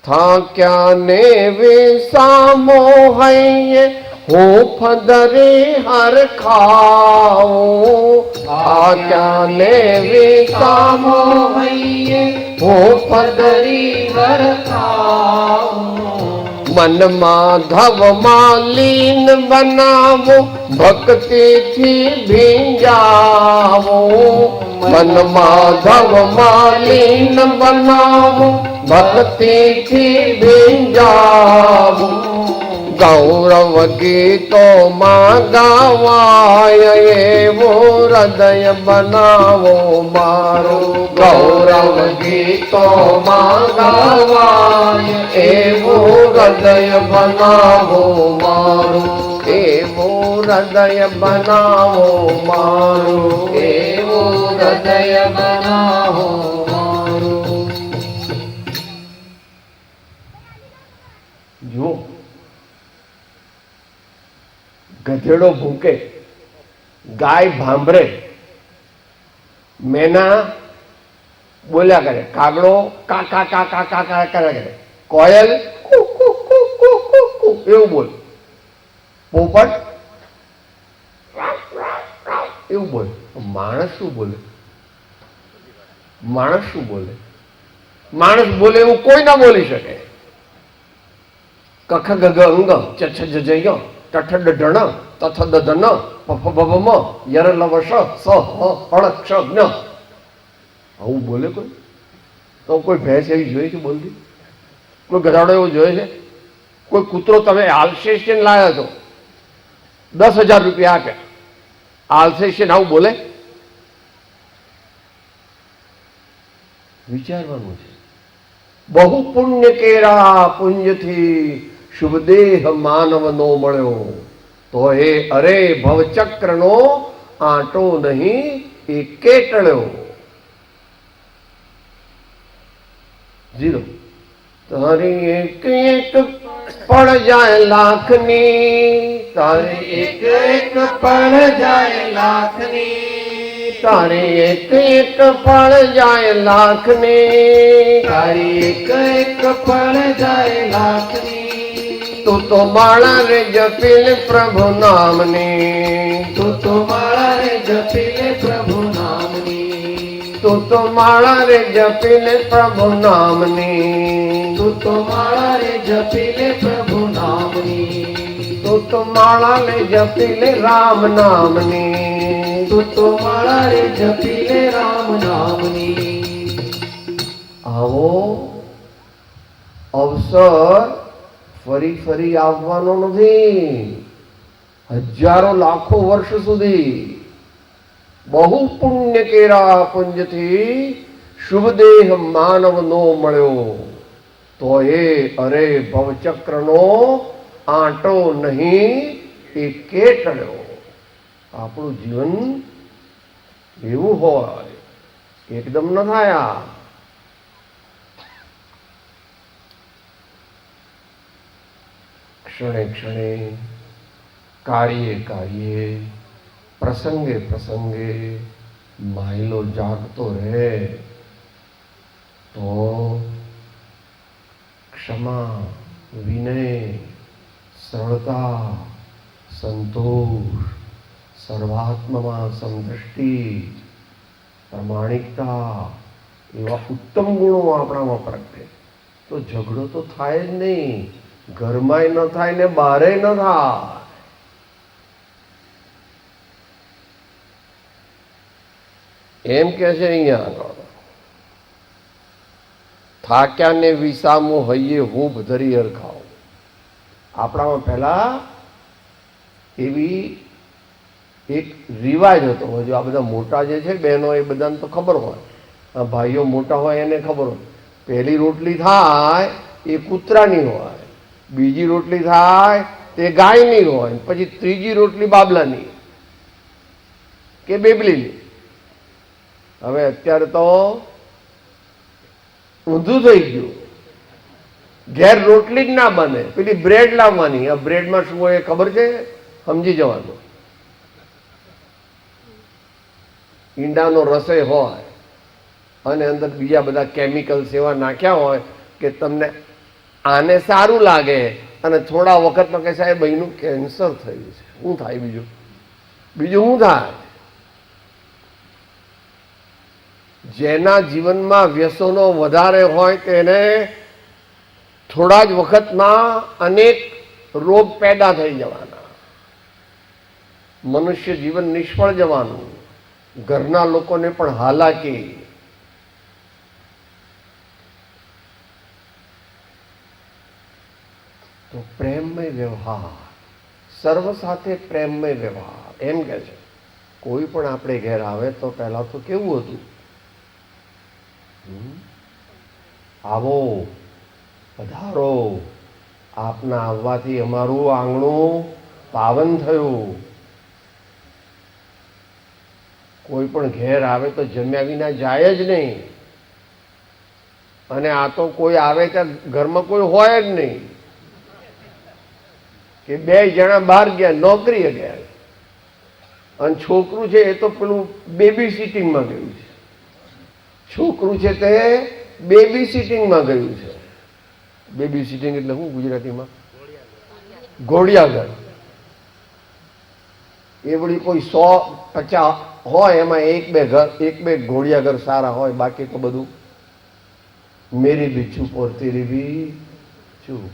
થાક્યા ને વેસામો હૈયે હું ફદરે હર ખાઉં, થાક્યા ને વેસામો હૈયે હું ફદરી હર ખાઉં, મનમાં ધવમાં લીન બનાવો, ભક્તિથી ભીંજાવો, મનમાં ધવમાં લીન બનાવો, ભક્તિથી ભીંજાવો, ગૌરવ ગીતોમાં ગાવાય એવો હૃદય બનાવો મારું, ગૌરવ ગીતોમાં ગાવાય એવો હૃદય બનાવો મારું, એવો હૃદય બનાવો મારું, એવો હૃદય બનાવો મારું. જો ગધેડો ભૂકે, ગાય ભાંભરે, મેના બોલ્યા કરે, કાગડો કા કા કા કા કા કા કર્યા કરે, કોયલ કુ કુ કુ કુ કુ કુ એવું બોલ, પોપટ એવું બોલે. માણસ શું બોલે? માણસ શું બોલે? માણસ બોલે એવું કોઈ ના બોલી શકે. કખ ગગ અંગ ચછ જજય ટઠ ડઢણ તથ દધન પફ ભવમ યર લવશ સ હળ ક્ષ જ્ઞ. આવું બોલે કોઈ? તો કોઈ ભેંસ એવી જોઈએ છે બોલતી? કોઈ ગધાડો એવો જોયો છે? કોઈ કૂતરો તમે આલ્સેશિયન લાવ્યા છો, 10,000 રૂપિયા આપ્યા, આલ્સેશિયન આવું બોલે? વિચારવાનું છે. બહુ પુણ્ય કેરા પુંજથી શુભ દેહ માનવ નો મળ્યો, તો એ અરે ભવચક્રનો આંટો નહીં એ કેટળ્યો. 0. તારી એક એક પડ જાય લાખની, તારી એક એક પડ જાય લાખની, તારી એક એક પડ જાય લાખની, તારી એક એક પડ જાય લાખની. તું તો માળા રે જપીલ પ્રભુ નામની, તું તો માળા રે જપીલ પ્રભુ નામની, તું તો માળા રે જપીલ પ્રભુ નામની, તું તો માળા રે જપીલ પ્રભુ નામની, તું તો માળા રે જપીલ રામ નામની, તું તો માળા રે જપીલ રામ નામની. આવો અવસર ફરી ફરી આવવાનો નથી. હજારો લાખો વર્ષ સુધી બહુ પુણ્ય કેરા પુંજથી શુભ દેહ માનવ નો મળ્યો, તો એ અરે ભવચક્રનો આંટો નહીં એ કેટળ્યો. આપણું જીવન એવું હોય, એકદમ ન થાય. ક્ષણે ક્ષણે, કાર્યે કાર્યે, પ્રસંગે પ્રસંગે માયલો જાગતો રહે તો ક્ષમા, વિનય, સરળતા, સંતોષ, સર્વાત્મમાં સમદ્રષ્ટિ, પ્રામાણિકતા એવા ઉત્તમ ગુણો આપણામાં પ્રગટે તો ઝઘડો તો થાય જ નહીં. ઘરમાંય ન થાય ને બહારે ન થાય. એમ કે છે અહીંયા આગળ, થાક્યા ને વિસામો હૈયે હું ધરી અરખાવ. આપણામાં પહેલા એવી એક રિવાજ હતો. જો આ બધા મોટા જે છે બહેનો એ બધાને તો ખબર હોય, આ ભાઈઓ મોટા હોય એને ખબર હોય. પહેલી રોટલી થાય એ કૂતરાની હોય, બીજી રોટલી થાય તે ગાયની હોય, પછી ત્રીજી રોટલી બાબલાની કે બેબલીની. હવે અત્યારે તો ઊંધું થઈ ગયું. ઘેર રોટલી જ ના બને, પેલી બ્રેડ લાવવાની. આ બ્રેડમાં શું હોય ખબર છે? સમજી જવાનું. ઈંડાનો રસોઈ હોય અને અંદર બીજા બધા કેમિકલ્સ એવા નાખ્યા હોય કે તમને આને સારું લાગે અને થોડા વખતમાં કહે સાહેબ અહીંનું કેન્સર થયું છે. શું થાય? બીજું શું થાય? જેના જીવનમાં વ્યસનો વધારે હોય તેને થોડા જ વખતમાં અનેક રોગ પેદા થઈ જવાના, મનુષ્ય જીવન નિષ્ફળ જવાનું, ઘરના લોકોને પણ હાલાકી. તો પ્રેમમય વ્યવહાર, સર્વ સાથે પ્રેમમય વ્યવહાર. એમ કે છે કોઈ પણ આપણે ઘેર આવે તો પહેલા તો કેવું હતું? આવો, પધારો, આપના આવવાથી અમારું આંગણું પાવન થયું. કોઈ પણ ઘેર આવે તો જમ્યા વિના જાય જ નહીં. અને આ તો કોઈ આવે ત્યાં ઘરમાં કોઈ હોય જ નહીં, કે 2 જણા બહાર ગયા, નોકરીએ ગયા, અને છોકરું છે એ તો પેલું બેબી સિટિંગમાં ગયું છે. છોકરું છે તે બેબી સિટિંગમાં ગયું છે. બેબી સિટિંગ એટલે શું ગુજરાતીમાં? ઘોડિયાઘર. એ વળી કોઈ 100-50 હોય, એમાં 1-2 ઘોડિયાઘર સારા હોય, બાકી તો બધું મેરી બી ચૂપ ઓર તેરી બી ચૂપ.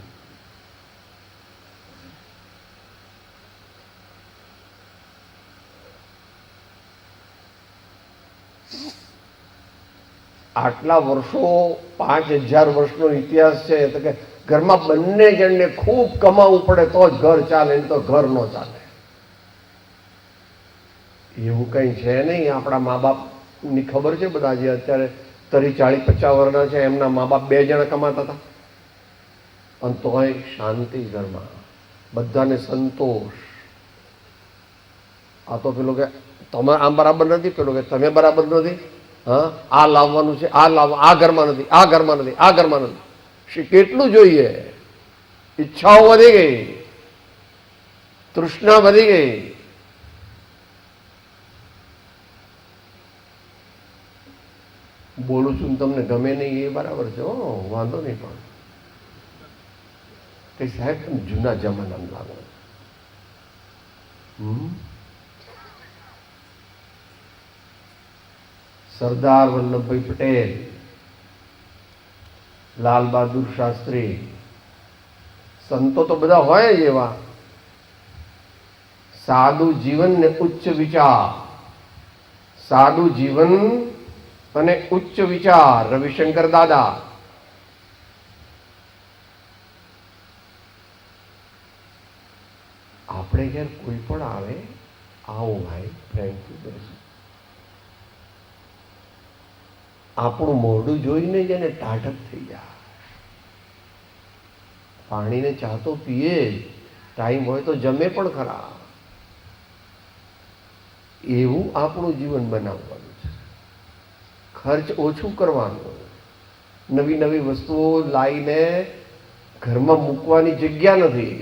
આટલા વર્ષો 5000 વર્ષનો ઇતિહાસ છે તો કે ઘરમાં બંને જણને ખૂબ કમાવું પડે તો જ ઘર ચાલે, નહીં તો ઘર ન ચાલે. એવું કંઈ છે નહીં. આપણા મા બાપની ખબર છે, બધા જે અત્યારે 30-40-50 વર્ષના છે એમના મા બાપ 2 જણા કમાતા હતા અને તોય શાંતિ ઘરમાં, બધાને સંતોષ. આ તો પેલો કે તમે આમ બરાબર નથી, પેલો કે તમે બરાબર નથી, હા આ લાવવાનું છે, આ લાવવા, આ ઘરમાં નથી, આ ઘરમાં નથી, આ ઘરમાં નથી. કેટલું જોઈએ? ઈચ્છાઓ વધી ગઈ, તૃષ્ણા વધી ગઈ. બોલું છું તમને ગમે નહીં એ બરાબર છે, વાંધો નહીં, પણ કે સાહેબ તમે જૂના જમાનામાં લાગો. સરદાર વલ્લભભાઈ પટેલ, લાલ બહાદુર શાસ્ત્રી, સંતો તો બધા હોય જ એવા. સાદું જીવન ને ઉચ્ચ વિચાર, સાદું જીવન અને ઉચ્ચ વિચાર. રવિશંકર દાદા. આપણે ઘેર કોઈ પણ આવે, આવો ભાઈ ફ્રેન્કલી બેસો. આપણું મોઢું જોઈને જ એને ટાઢક થઈ જાય. પાણીને ચા તો પીએ, ટાઈમ હોય તો જમે પણ ખરા. એવું આપણું જીવન બનાવવાનું છે. ખર્ચ ઓછું કરવાનું, નવી નવી વસ્તુઓ લાવીને ઘરમાં મૂકવાની જગ્યા નથી,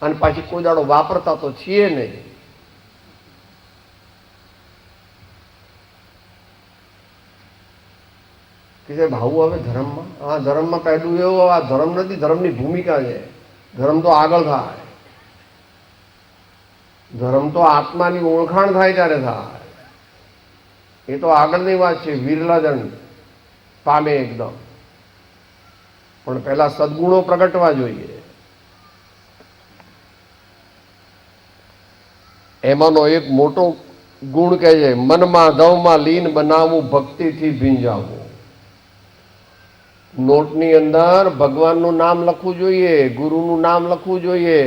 અને પાછી કોઈ દાડો વાપરતા તો છીએ નહીં. કે સાહેબ આવું આવે ધર્મમાં? હા, ધર્મમાં પહેલું એવું, આ ધર્મ નથી, ધર્મની ભૂમિકા છે. ધર્મ તો આગળ થાય, ધર્મ તો આત્માની ઓળખાણ થાય ત્યારે થાય. એ તો આગળની વાત છે, વિરલાદંડ પામે એકદમ. પણ પહેલા સદગુણો પ્રગટવા જોઈએ. એમાંનો એક મોટો ગુણ કહે છે, મનમાં ધવમાં લીન બનાવવું, ભક્તિથી ભીંજાવવું. નોટની અંદર ભગવાનનું નામ લખવું જોઈએ, ગુરુનું નામ લખવું જોઈએ.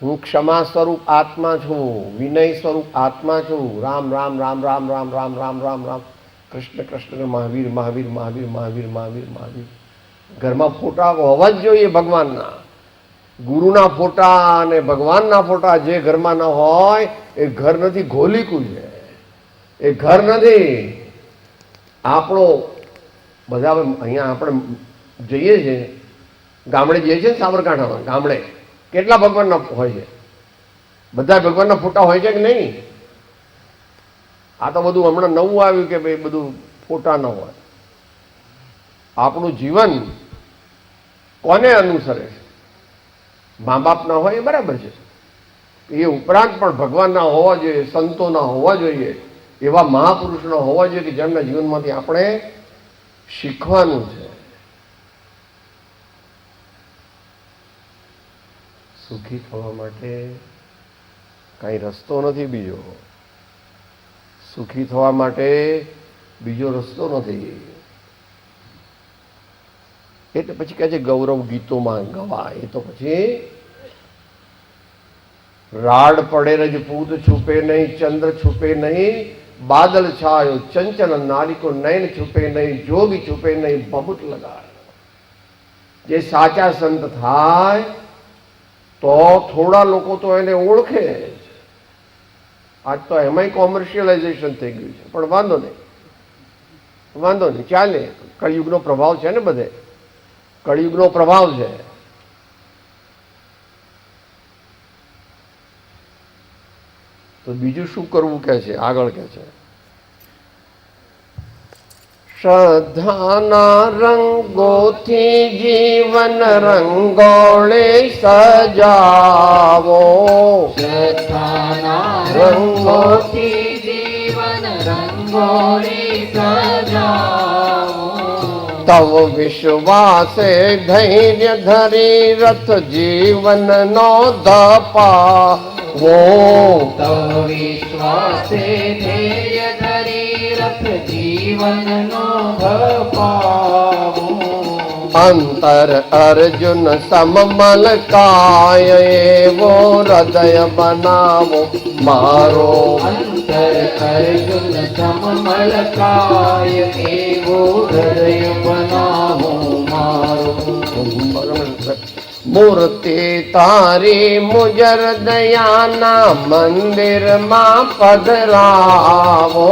હું ક્ષમા સ્વરૂપ આત્મા છું, વિનય સ્વરૂપ આત્મા છું. રામ રામ રામ રામ રામ રામ રામ રામ રામ, કૃષ્ણ કૃષ્ણ, મહાવીર મહાવીર મહાવીર મહાવીર મહાવીર મહાવીર. ઘરમાં ફોટા હોવા જ જોઈએ ભગવાનના. ગુરુના ફોટા અને ભગવાનના ફોટા જે ઘરમાં ના હોય એ ઘર નથી, ઘોલીકું છે. એ ઘર નથી. આપણો બધા અહીંયા આપણે જઈએ છીએ, ગામડે જઈએ છીએ, સાબરકાંઠામાં ગામડે કેટલા ભગવાનના હોય છે? બધા ભગવાનના ફોટા હોય છે કે નહીં? આ તો બધું હમણાં નવું આવ્યું કે ભાઈ બધું ફોટા ન હોય. આપણું જીવન કોને અનુસરે છે? મા બાપના હોય એ બરાબર છે, એ ઉપરાંત પણ ભગવાનના હોવા જોઈએ, સંતોના હોવા જોઈએ, એવા મહાપુરુષના હોવા જોઈએ કે જેમના જીવનમાંથી આપણે શીખવાનું છે. સુખી થવા માટે કાંઈ રસ્તો નથી બીજો. સુખી થવા માટે બીજો રસ્તો નથી. એટલે પછી કહે છે ગૌરવ ગીતોમાં ગવાય. એ તો પછી રાડ પડે રજપૂત છુપે નહીં, ચંદ્ર છુપે નહીં, બાદલ છાયો ચંચલ નારી નયન છુપે નહીં, જોગી છુપે નહીં, બહુત લગાય. જે સાચા સંત થાય તો થોડા લોકો તો એને ઓળખે જ. આજ તો એમાંય કોમર્શિયલાઇઝેશન થઈ ગયું છે, પણ વાંધો નહીં, વાંધો નહીં, ચાલે. કળિયુગનો પ્રભાવ છે ને, બધે કળિયુગનો પ્રભાવ છે. તો બીજું શું કરવું કે છે? આગળ કે છે, શ્રદ્ધાના રંગોથી જીવન રંગોળે સજાવો. શ્રદ્ધાના રંગોથી જીવન રંગોળે સજાવો. તવ વિશ્વાસે ધૈર્ય ધરી રથ જીવનનો ધપાવો. તવ વિશ્વાસે ધૈર્ય ધરી રથ જીવનનો પાવો અંતર અર્જુન સમમલ કાય એવો હૃદય બનાવો મારો અંતર અર્જુન સમમલ કાય એવો હૃદય બનાવો મારો મૂર્તિ તારી મુજર દયાના મંદિરમાં પધરાવો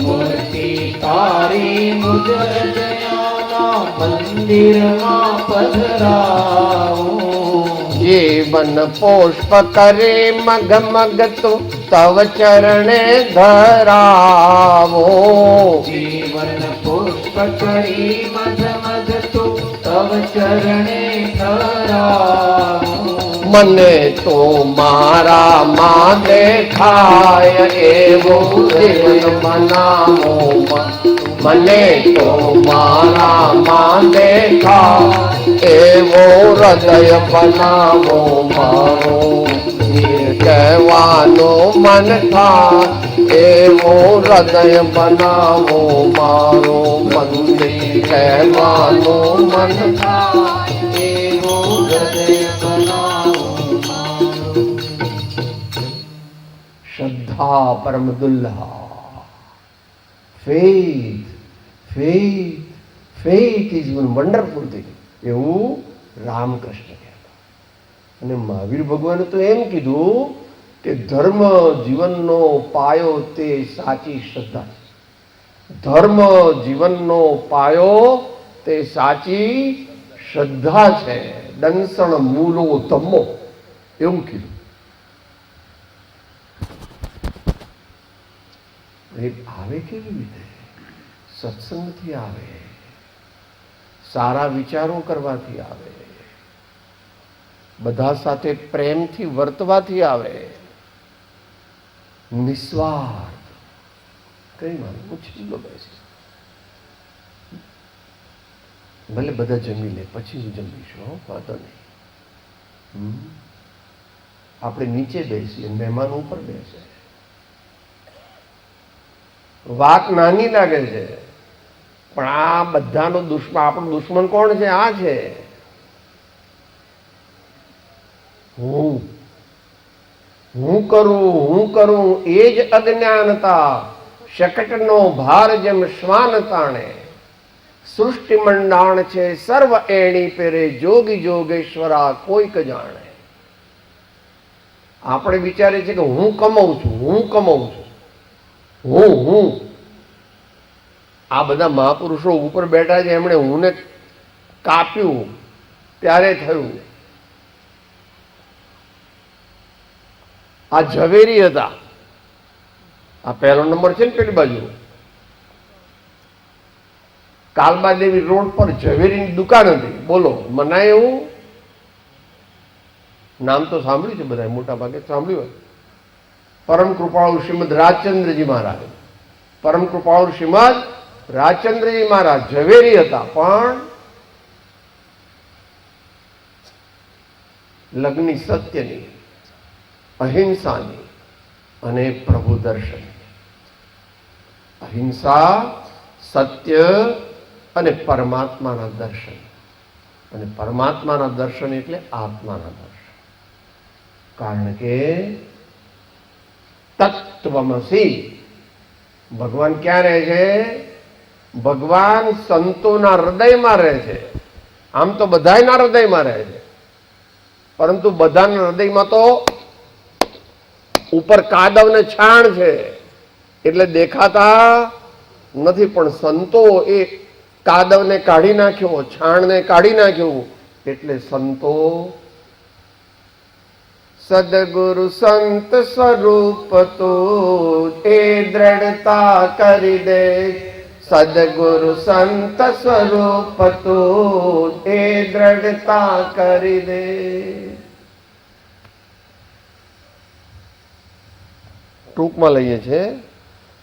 મૂર્તિ તારી મુજર દયાના મંદિરમાં પધરાવો જીવન પુષ્પ કરે મગ મગ તું તવ ચરણે ધરાવો જીવન પુષ્પ કરી મધ મધ તું તવ ચરણે ધરાવો મને તો મારા માં દેખાય એવું જીવન બનાવો મને તો મારા માં દેખાય એવો હૃદય બનાવો મારો કહેવાનું મન થાય એવો હૃદય બનાવો મારો મંદિર કહેવાનું મન થાય એવો હૃદય બનાવો મારો શ્રદ્ધા પરમ દુલ્હા faith is one wonderful thing એવું રામકૃષ્ણ કહેતા. અને મહાવીર ભગવાને તો એમ કીધું કે ધર્મ જીવનનો પાયો તે સાચી શ્રદ્ધા છે. ધર્મ જીવનનો પાયો તે સાચી શ્રદ્ધા છે. દંસણ મૂલો ધમ્મો એવું કીધું. આવે કેવી રીતે? સત્સંગથી આવે, સારા વિચારો કરવાથી આવે, બધા સાથે પ્રેમથી વર્તવાથી આવે, નિસ્વાર્થ કઈ માનું હું છેલ્લો બેસી ભલે બધા જમી લે પછી હું જમીશું વાંધો નહીં. આપણે નીચે બેસીએ, મહેમાન ઉપર બેસે. વાત નાની લાગે છે પણ આ બધાનો દુશ્મન, આપણો દુશ્મન કોણ છે? આ છે હું કરું એ જ અજ્ઞાનતા. શકટનો ભાર જેમ શ્વાન તાણે, સૃષ્ટિ મંડાણ છે સર્વ એણી પેરે, જોગી જોગેશ્વરા કોઈક જાણે. આપણે વિચારીએ છીએ કે હું કમાઉં છું. આ બધા મહાપુરુષો ઉપર બેઠા છે, એમણે હુંને કાપ્યું ત્યારે થયું. આ ઝવેરી હતા, આ પહેલો નંબર છે ને પેલી બાજુ કાલબા દેવી રોડ પર ઝવેરીની દુકાન હતી. બોલો મનાય એવું? નામ તો સાંભળ્યું છે બધા, મોટા ભાગે સાંભળ્યું હોય. પરમ કૃપાળુ શ્રીમદ રાજચંદ્રજી મહારાજ, પરમ કૃપાળુ શ્રીમદ રાજચંદ્રજી મહારાજ ઝવેરી હતા, પણ લગ્ની સત્યની, અહિંસાની અને પ્રભુ દર્શન. અહિંસા, સત્ય અને પરમાત્માના દર્શન. અને પરમાત્માના દર્શન એટલે આત્માના દર્શન. કારણ કે તત્વમસી, ભગવાન ક્યાં રહે છે? ભગવાન સંતોના હૃદયમાં રહે છે. આમ તો બધાયના હૃદયમાં રહે છે, પરંતુ બધાના હૃદયમાં તો ઉપર કાદવ ને છાણ છે એટલે દેખાતા નથી. પણ સંતો એ કાદવને કાઢી નાખ્યો, છાણને કાઢી નાખ્યું એટલે સંતો સદગુરુ સંત સ્વરૂપ તો એ દ્રઢતા કરી દે. સદગુરુ સંત સ્વરૂપ તો એ દ્રઢતા કરી દે. ટૂંકમાં લઈએ છે,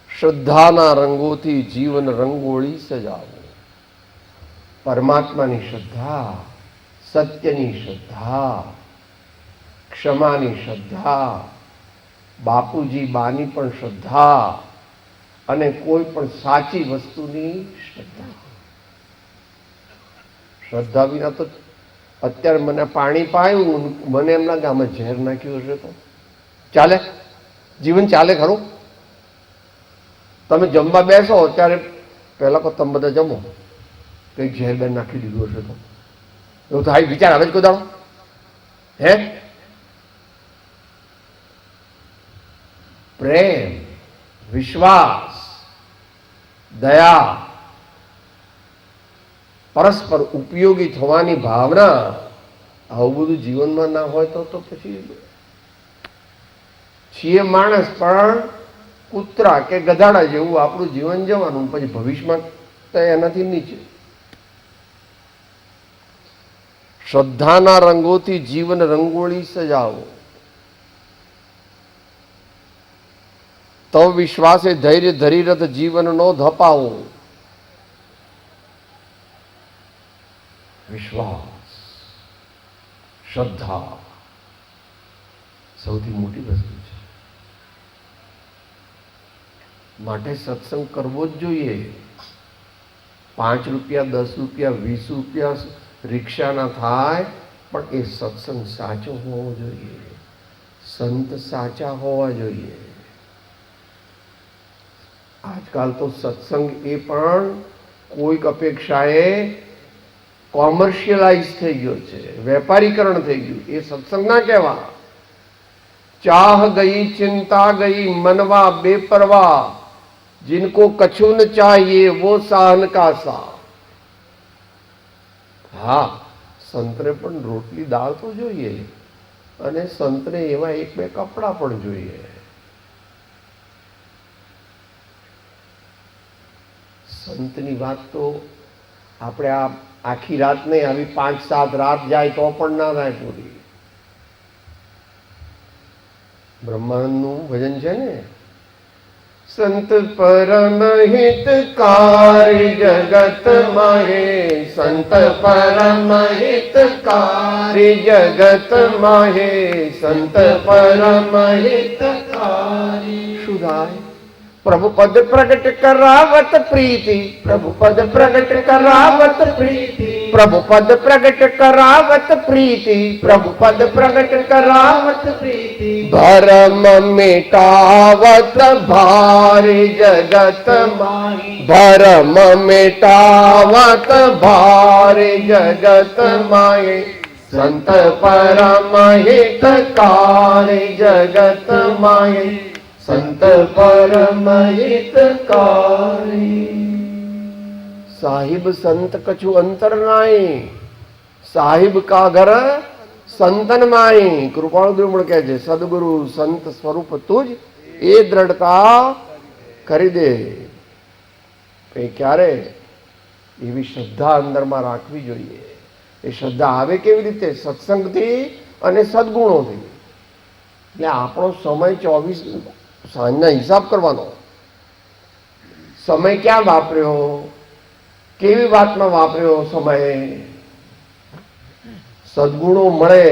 શ્રદ્ધાના રંગોથી જીવન રંગોળી સજાવો. પરમાત્માની શ્રદ્ધા, સત્યની શ્રદ્ધા, ક્ષમાની શ્રદ્ધા, બાપુજી બાની પણ શ્રદ્ધા, અને કોઈ પણ સાચી વસ્તુની શ્રદ્ધા. શ્રદ્ધા વિના તો અત્યારે મને પાણી પાયું, મને એમના ગામમાં ઝેર નાખ્યું હશે તો ચાલે? જીવન ચાલે ખરું? તમે જમવા બેસો ત્યારે પહેલા તો તમે બધા જમો, કંઈક ઝેર બેર નાખી દીધું હશે તો એવું થાય? વિચાર આવે જ કોઈ દાડો? હે? પ્રેમ, વિશ્વાસ, દયા, પરસ્પર ઉપયોગી થવાની ભાવના, આવું બધું જીવનમાં ના હોય તો પછી છીએ માણસ પણ કૂતરા કે ગધાડા જેવું આપણું જીવન જવાનું, પછી ભવિષ્યમાં તો એનાથી નીચે. શ્રદ્ધાના રંગોથી જીવન રંગોળી સજાવો. તવ વિશ્વાસે ધૈર્ય ધરીરથ જીવનનો ધપાવો. વિશ્વાસ, શ્રદ્ધા સૌથી મોટી વસ્તુ છે. માટે સત્સંગ કરવો જ જોઈએ. 5 રૂપિયા, 10 રૂપિયા, 20 રૂપિયા રિક્ષાના થાય, પણ એ સત્સંગ સાચો હોવો જોઈએ, સંત સાચા હોવા જોઈએ. આજકાલ તો સત્સંગ એ પણ કોઈક અપેક્ષાએ કોમર્શિયલાઇઝ થઈ ગયો છે, વેપારીકરણ થઈ ગયું. એ સત્સંગ ના કહેવા. ચાહ ગઈ ચિંતા ગઈ મનવા બેપરવા, जिनको कछु न चाहिए वो सहन का सा. હા, સંતને પણ રોટલી દાળ તો જોઈએ, અને સંતને એવા 1-2 કપડાં પણ જોઈએ. સંતની વાત તો આપણે આખી રાત નહીં, આવી 5-7 રાત જાય તો પણ ના થાય પૂરી. બ્રહ્માંડનું ભજન છે ને, સંત પરમ હિતકારી જગત માહે, સંત પરમ હિતકારી જગત માહે, સંત પરમ હિતકારી. શું થાય? प्रभु पद प्रगट करावत प्रीति, प्रभु पद प्रगट करावत प्रीति, प्रभु पद प्रगट करावत प्रीति, प्रभु पद प्रगट करावत प्रीति. भरम मिटावत भारी जगत माही, भरम मिटावत भारी जगत माही, संत परम हितकारी जगत माही, संत परम हितकारी. साहिब संत कछु अंतर नाई, साहिब का घर संतन माई. કૃપાળુ દ્રમણ કહે છે, સદગુરુ સંત સ્વરૂપ તુજ એ દ્રઢતા કરી દે. ક્યારે? એવી શ્રદ્ધા અંદરમાં રાખવી જોઈએ. એ શ્રદ્ધા આવે કેવી રીતે? સત્સંગથી અને સદગુણોથી. એટલે આપણો સમય 24 સાંજના હિસાબ કરવાનો. સમય ક્યાં વાપર્યો, કેવી વાતમાં વાપર્યો સમય. સદગુણો મળે.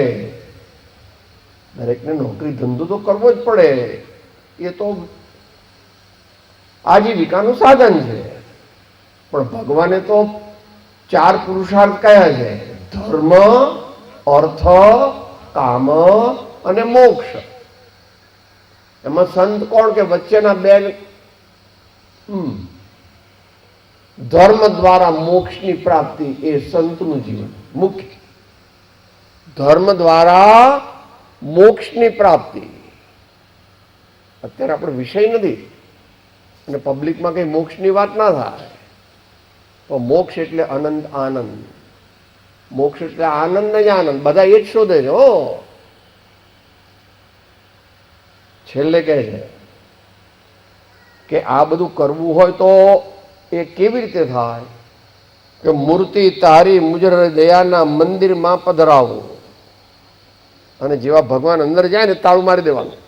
દરેકને નોકરી ધંધો તો કરવો જ પડે, એ તો આજીવિકાનું સાધન છે. પણ ભગવાને તો 4 પુરુષાર્થ કયા છે? ધર્મ, અર્થ, કામ અને મોક્ષ. એમાં સંત કોણ કે વચ્ચેના 2? ધર્મ દ્વારા મોક્ષની પ્રાપ્તિ એ સંતનું જીવન મુખ્ય. ધર્મ દ્વારા મોક્ષની પ્રાપ્તિ. અત્યારે આપણો વિષય નથી અને પબ્લિકમાં કઈ મોક્ષની વાત ના થાય. પણ મોક્ષ એટલે અનંત આનંદ. મોક્ષ એટલે આનંદ જ આનંદ. બધા એ જ શોધે છે. છેલ્લે કહે છે કે આ બધું કરવું હોય તો એ કેવી રીતે થાય? કે મૂર્તિ તારી મુજર દયાના મંદિરમાં પધરાવો. અને જેવા ભગવાન અંદર જાય ને તાળું મારી દેવાનું.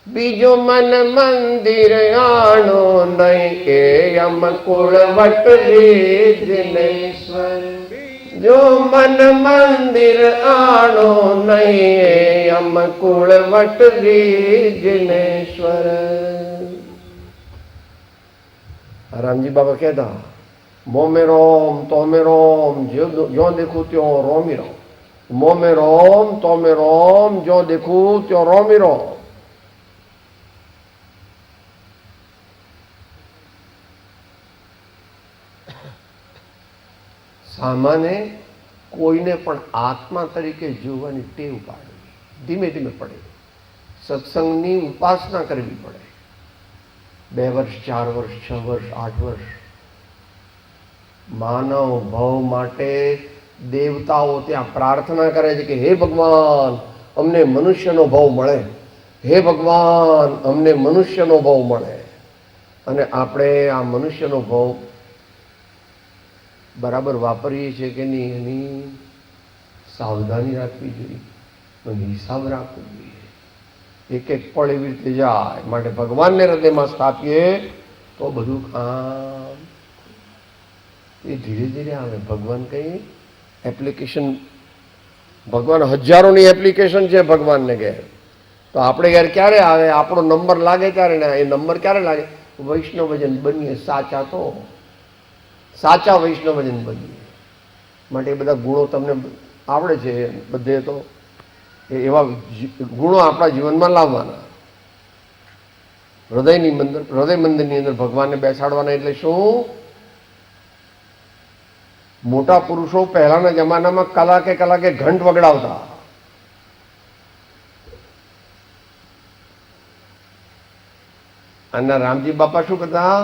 બીજો મન મંદિર આણો નહીં, એ અમકુળ વટ રીજનેશ્વર. જો મન મંદિર આણો નહીં અમ કુળ વટ જિનેશ્વર. રામજી બાબા કહેતા મોમે રોમ તોમે રોમ જો દેખું ત્યો રોમી રો. મોમે રોમ તોમે રોમ જો દેખું ત્યો રોમી રો. સામાન્ય કોઈને પણ આત્મા તરીકે જોવાની ટેવ પાડવી, ધીમે ધીમે પડે. સત્સંગની ઉપાસના કરવી પડે. 2 વર્ષ 4 વર્ષ 6 વર્ષ 8 વર્ષ. માનવ ભાવ માટે દેવતાઓ ત્યાં પ્રાર્થના કરે છે કે હે ભગવાન અમને મનુષ્યનો ભાવ મળે, હે ભગવાન અમને મનુષ્યનો ભાવ મળે. અને આપણે આ મનુષ્યનો ભાવ બરાબર વાપરીએ છીએ કે નહીં એની સાવધાની રાખવી જોઈએ, એનો હિસાબ રાખવો જોઈએ. એક એક પળ એવી રીતે જાય. માટે ભગવાનને હૃદયમાં સ્થાપીએ તો બધું કામ એ ધીરે ધીરે આવે. ભગવાન કઈ એપ્લિકેશન, ભગવાન હજારોની એપ્લિકેશન છે ભગવાનને ઘેર. તો આપણે ઘેર ક્યારે આવે? આપણો નંબર લાગે ત્યારે ને. એ નંબર ક્યારે લાગે? વૈષ્ણવજન બનીએ સાચા, તો સાચા વૈષ્ણવજન બનીએ. માટે એ બધા ગુણો તમને આવડે છે બધે, તો એવા ગુણો આપણા જીવનમાં લાવવાના. હૃદય મંદિરની અંદર ભગવાનને બેસાડવાના. એટલે શું? મોટા પુરુષો પહેલાના જમાનામાં કલાકે ઘંટ વગડાવતા. અને રામજી બાપા શું કરતા?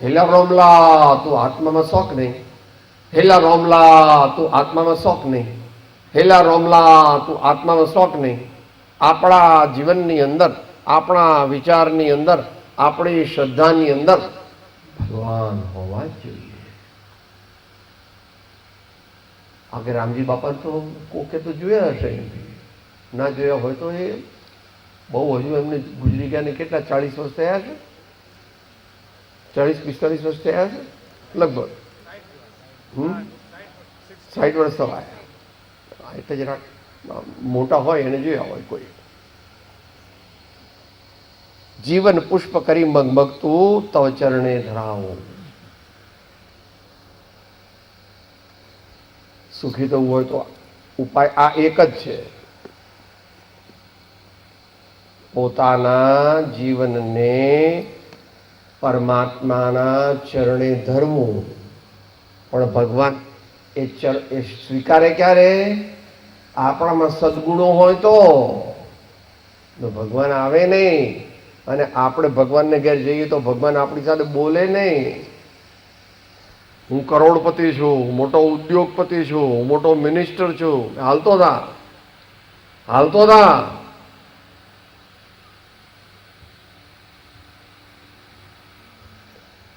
હેલા રોમલા તું આત્મામાં શોખ નહીં, હેલા રોમલા તું આત્મામાં શોખ નહીં, હેલા રોમલા તું આત્મામાં શોખ નહીં. આપણા જીવનની અંદર, આપણા વિચારની અંદર, આપણી શ્રદ્ધાની અંદર ભગવાન હોવા જ જોઈએ. આગળ રામજી બાપા તો કોકે તો જોયા હશે, ના જોયા હોય તો એ બહુ હજુ એમને ગુજરી ગયા ને કેટલા 40 વર્ષ થયા છે, 40-45 વર્ષ થયા છે લગભગ. 60 વર્ષ થવા આવ્યા. એટલે જરાક મોટા હોય એને જોયા હોય કોઈ. જીવન પુષ્પ કરી મગમગતું તવ ચરણે ધરાવો. સુખી થવું હોય તો ઉપાય આ એક જ છે. પોતાના જીવનને પરમાત્માના ચરણે ધરવું. પણ ભગવાન એ સ્વીકારે ક્યારે? આપણામાં સદગુણો હોય તો ભગવાન આવે નહીં. અને આપણે ભગવાનને ઘેર જઈએ તો ભગવાન આપણી સાથે બોલે નહીં. હું કરોડપતિ છું, મોટો ઉદ્યોગપતિ છું, મોટો મિનિસ્ટર છું, હાલતો થા.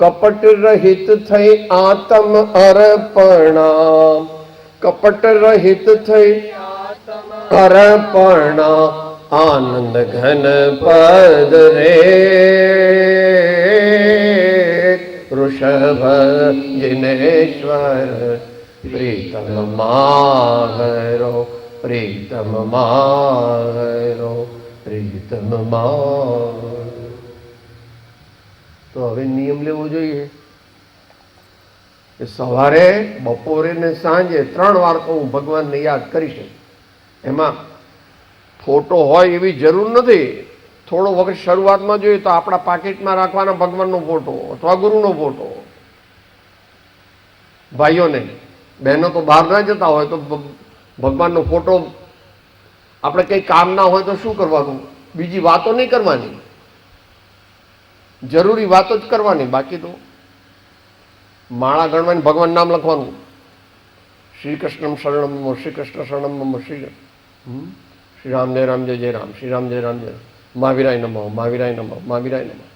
કપટ રહિત થઈ આત્મ અર્પણા, કપટ રહિત થઈ અર્પણા, આનંદ ઘન પદ રે વૃષભ જિનેશ્વર પ્રીતમ માહરો, પ્રીતમ માહરો, પ્રીતમ માહરો. તો હવે નિયમ લેવો જોઈએ કે સવારે, બપોરે ને સાંજે 3 વાર તો હું ભગવાનને યાદ કરીશ. એમાં ફોટો હોય એવી જરૂર નથી. થોડો વખત શરૂઆતમાં જોઈએ તો આપણા પાકીટમાં રાખવાના ભગવાનનો ફોટો અથવા ગુરુનો ફોટો. ભાઈઓને, બહેનો તો બહાર ના જતા હોય તો ભગવાનનો ફોટો આપણે કંઈ કામ ના હોય તો શું કરવાનું? બીજી વાતો નહીં કરવાની, જરૂરી વાતો જ કરવાની. બાકી તો માળા ગણવાની, ભગવાન નામ લખવાનું. શ્રી કૃષ્ણ શરણમ નમઃ, શ્રી કૃષ્ણ શરણમ નમઃ, શ્રી રામ જય રામ જય જય રામ, શ્રી રામ જય રામ જય, મહાવીરાય નમઃ, મહાવીરાય નમઃ, મહાવીરાય નમઃ.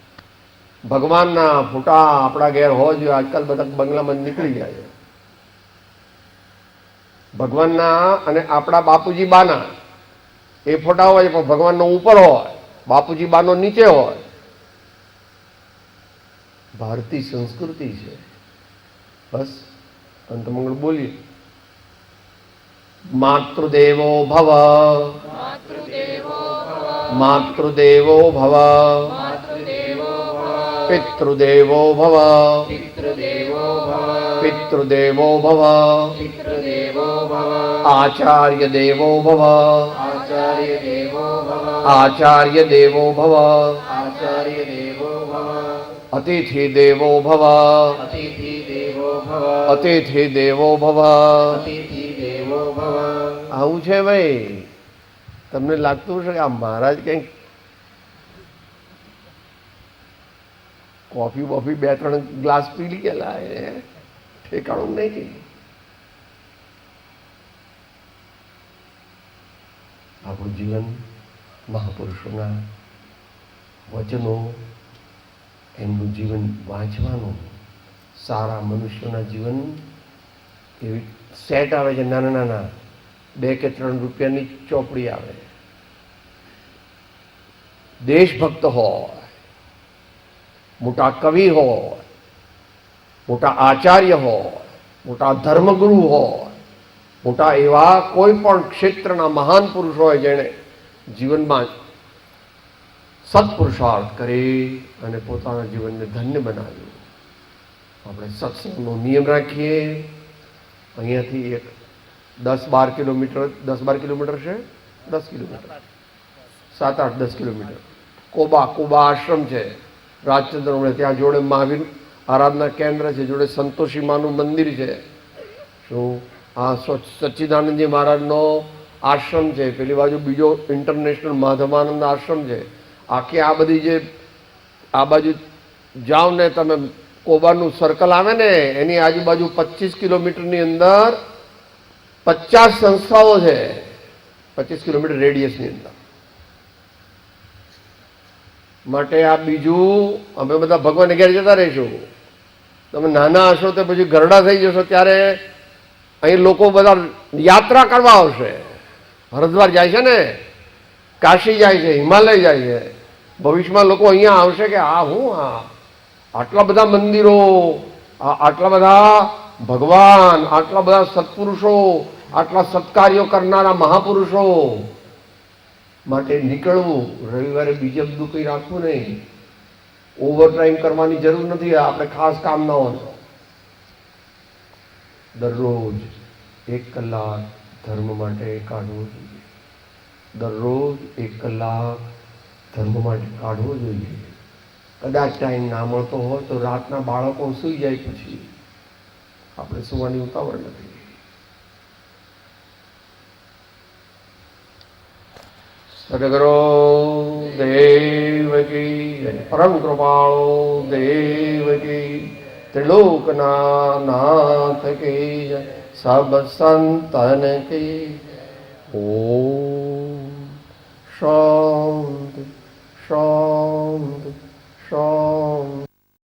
ભગવાનના ફોટા આપણા ઘેર હોવા જોઈએ. આજકાલ બધા બંગલામાં નીકળી જાય છે. ભગવાનના અને આપણા બાપુજી બાના એ ફોટા હોય પણ ભગવાનનો ઉપર હોય, બાપુજી બાનો નીચે હોય. ભારતીય સંસ્કૃતિ છે. બસ અંતમંગળ બોલીએ. માતૃદેવો ભવ માતૃદેવો ભવ પિતૃદેવો ભવ પિતૃદેવો ભવ આચાર્ય દેવો ભવ આચાર્ય દેવો ભવ અતિથિ દેવો ભવ અતિથિ દેવો ભવ આવું છે ભાઈ. તમને લાગતું હશે કે આ મહારાજ કંઈક કોફી બોફી 2-3 ગ્લાસ પી ગયેલા ઠેકાણું નહીં. આપણું જીવન મહાપુરુષોના વચનો, એમનું જીવન વાંચવાનું. સારા મનુષ્યોના જીવન એવી સેટ આવે છે, નાના નાના 2 કે 3 રૂપિયાની ચોપડી આવે. દેશભક્ત હોય, મોટા કવિ હોય, મોટા આચાર્ય હોય, મોટા ધર્મગુરુ હોય, મોટા એવા કોઈ પણ ક્ષેત્રના મહાન પુરુષ હોય જેણે જીવનમાં સત્પુરુષાર્થ કરી અને પોતાના જીવનને ધન્ય બનાવ્યું. આપણે સત્સંગનો નિયમ રાખીએ. અહીંયાથી એક 10-12 કિલોમીટર, 10-12 કિલોમીટર છે, 10 કિલોમીટર, 7-8-10 કિલોમીટર કોબા આશ્રમ છે રાજચંદ્ર. ત્યાં જોડે મહાવીર આરાધના કેન્દ્ર છે, જોડે સંતોષી માનું મંદિર છે. શું આ સચ્ચિદાનંદજી મહારાજનો આશ્રમ છે. પેલી બાજુ બીજો ઇન્ટરનેશનલ માધવાનંદ આશ્રમ છે. આખી આ બધી જે આ બાજુ જાઓ ને તમે, કોબાનું સર્કલ આવે ને એની આજુબાજુ 25 કિલોમીટરની અંદર 50 સંસ્થાઓ છે. 25 કિલોમીટર રેડિયસની અંદર. માટે આ બીજું અમે બધા ભગવાન ઘેર જતા રહીશું. તમે નાના હશો તો પછી ઘરડા થઈ જશો ત્યારે અહીં લોકો બધા યાત્રા કરવા આવશે. હરિદ્વાર જાય છે ને, કાશી જાય છે, હિમાલય જાય છે. ભવિષ્યમાં લોકો અહીંયા આવશે કે આટલા બધા મંદિરો, આટલા બધા ભગવાન, આટલા બધા સત્પુરુષો, આટલા સત્કાર્યો કરનારા મહાપુરુષો. માટે નીકળવું. રવિવારે બીજે બધું કંઈ રાખવું નહીં. ઓવરટાઈમ કરવાની જરૂર નથી. આપણે ખાસ કામ ના હોય. દરરોજ 1 કલાક ધર્મ માટે કાઢવો જોઈએ. દરરોજ 1 કલાક ધર્મ માટે કાઢવો જોઈએ. કદાચ ટાઈમ ના મળતો હોય તો રાતના બાળકો સૂઈ જાય પછી આપણે સુવાની ઉતાવળ નથી. સદગુરુ દેવ કી જય. પરમ કૃપાળુ દેવ કી, ત્રિલોકના નાથ કી જય. સબ સંતન કી. ઓમ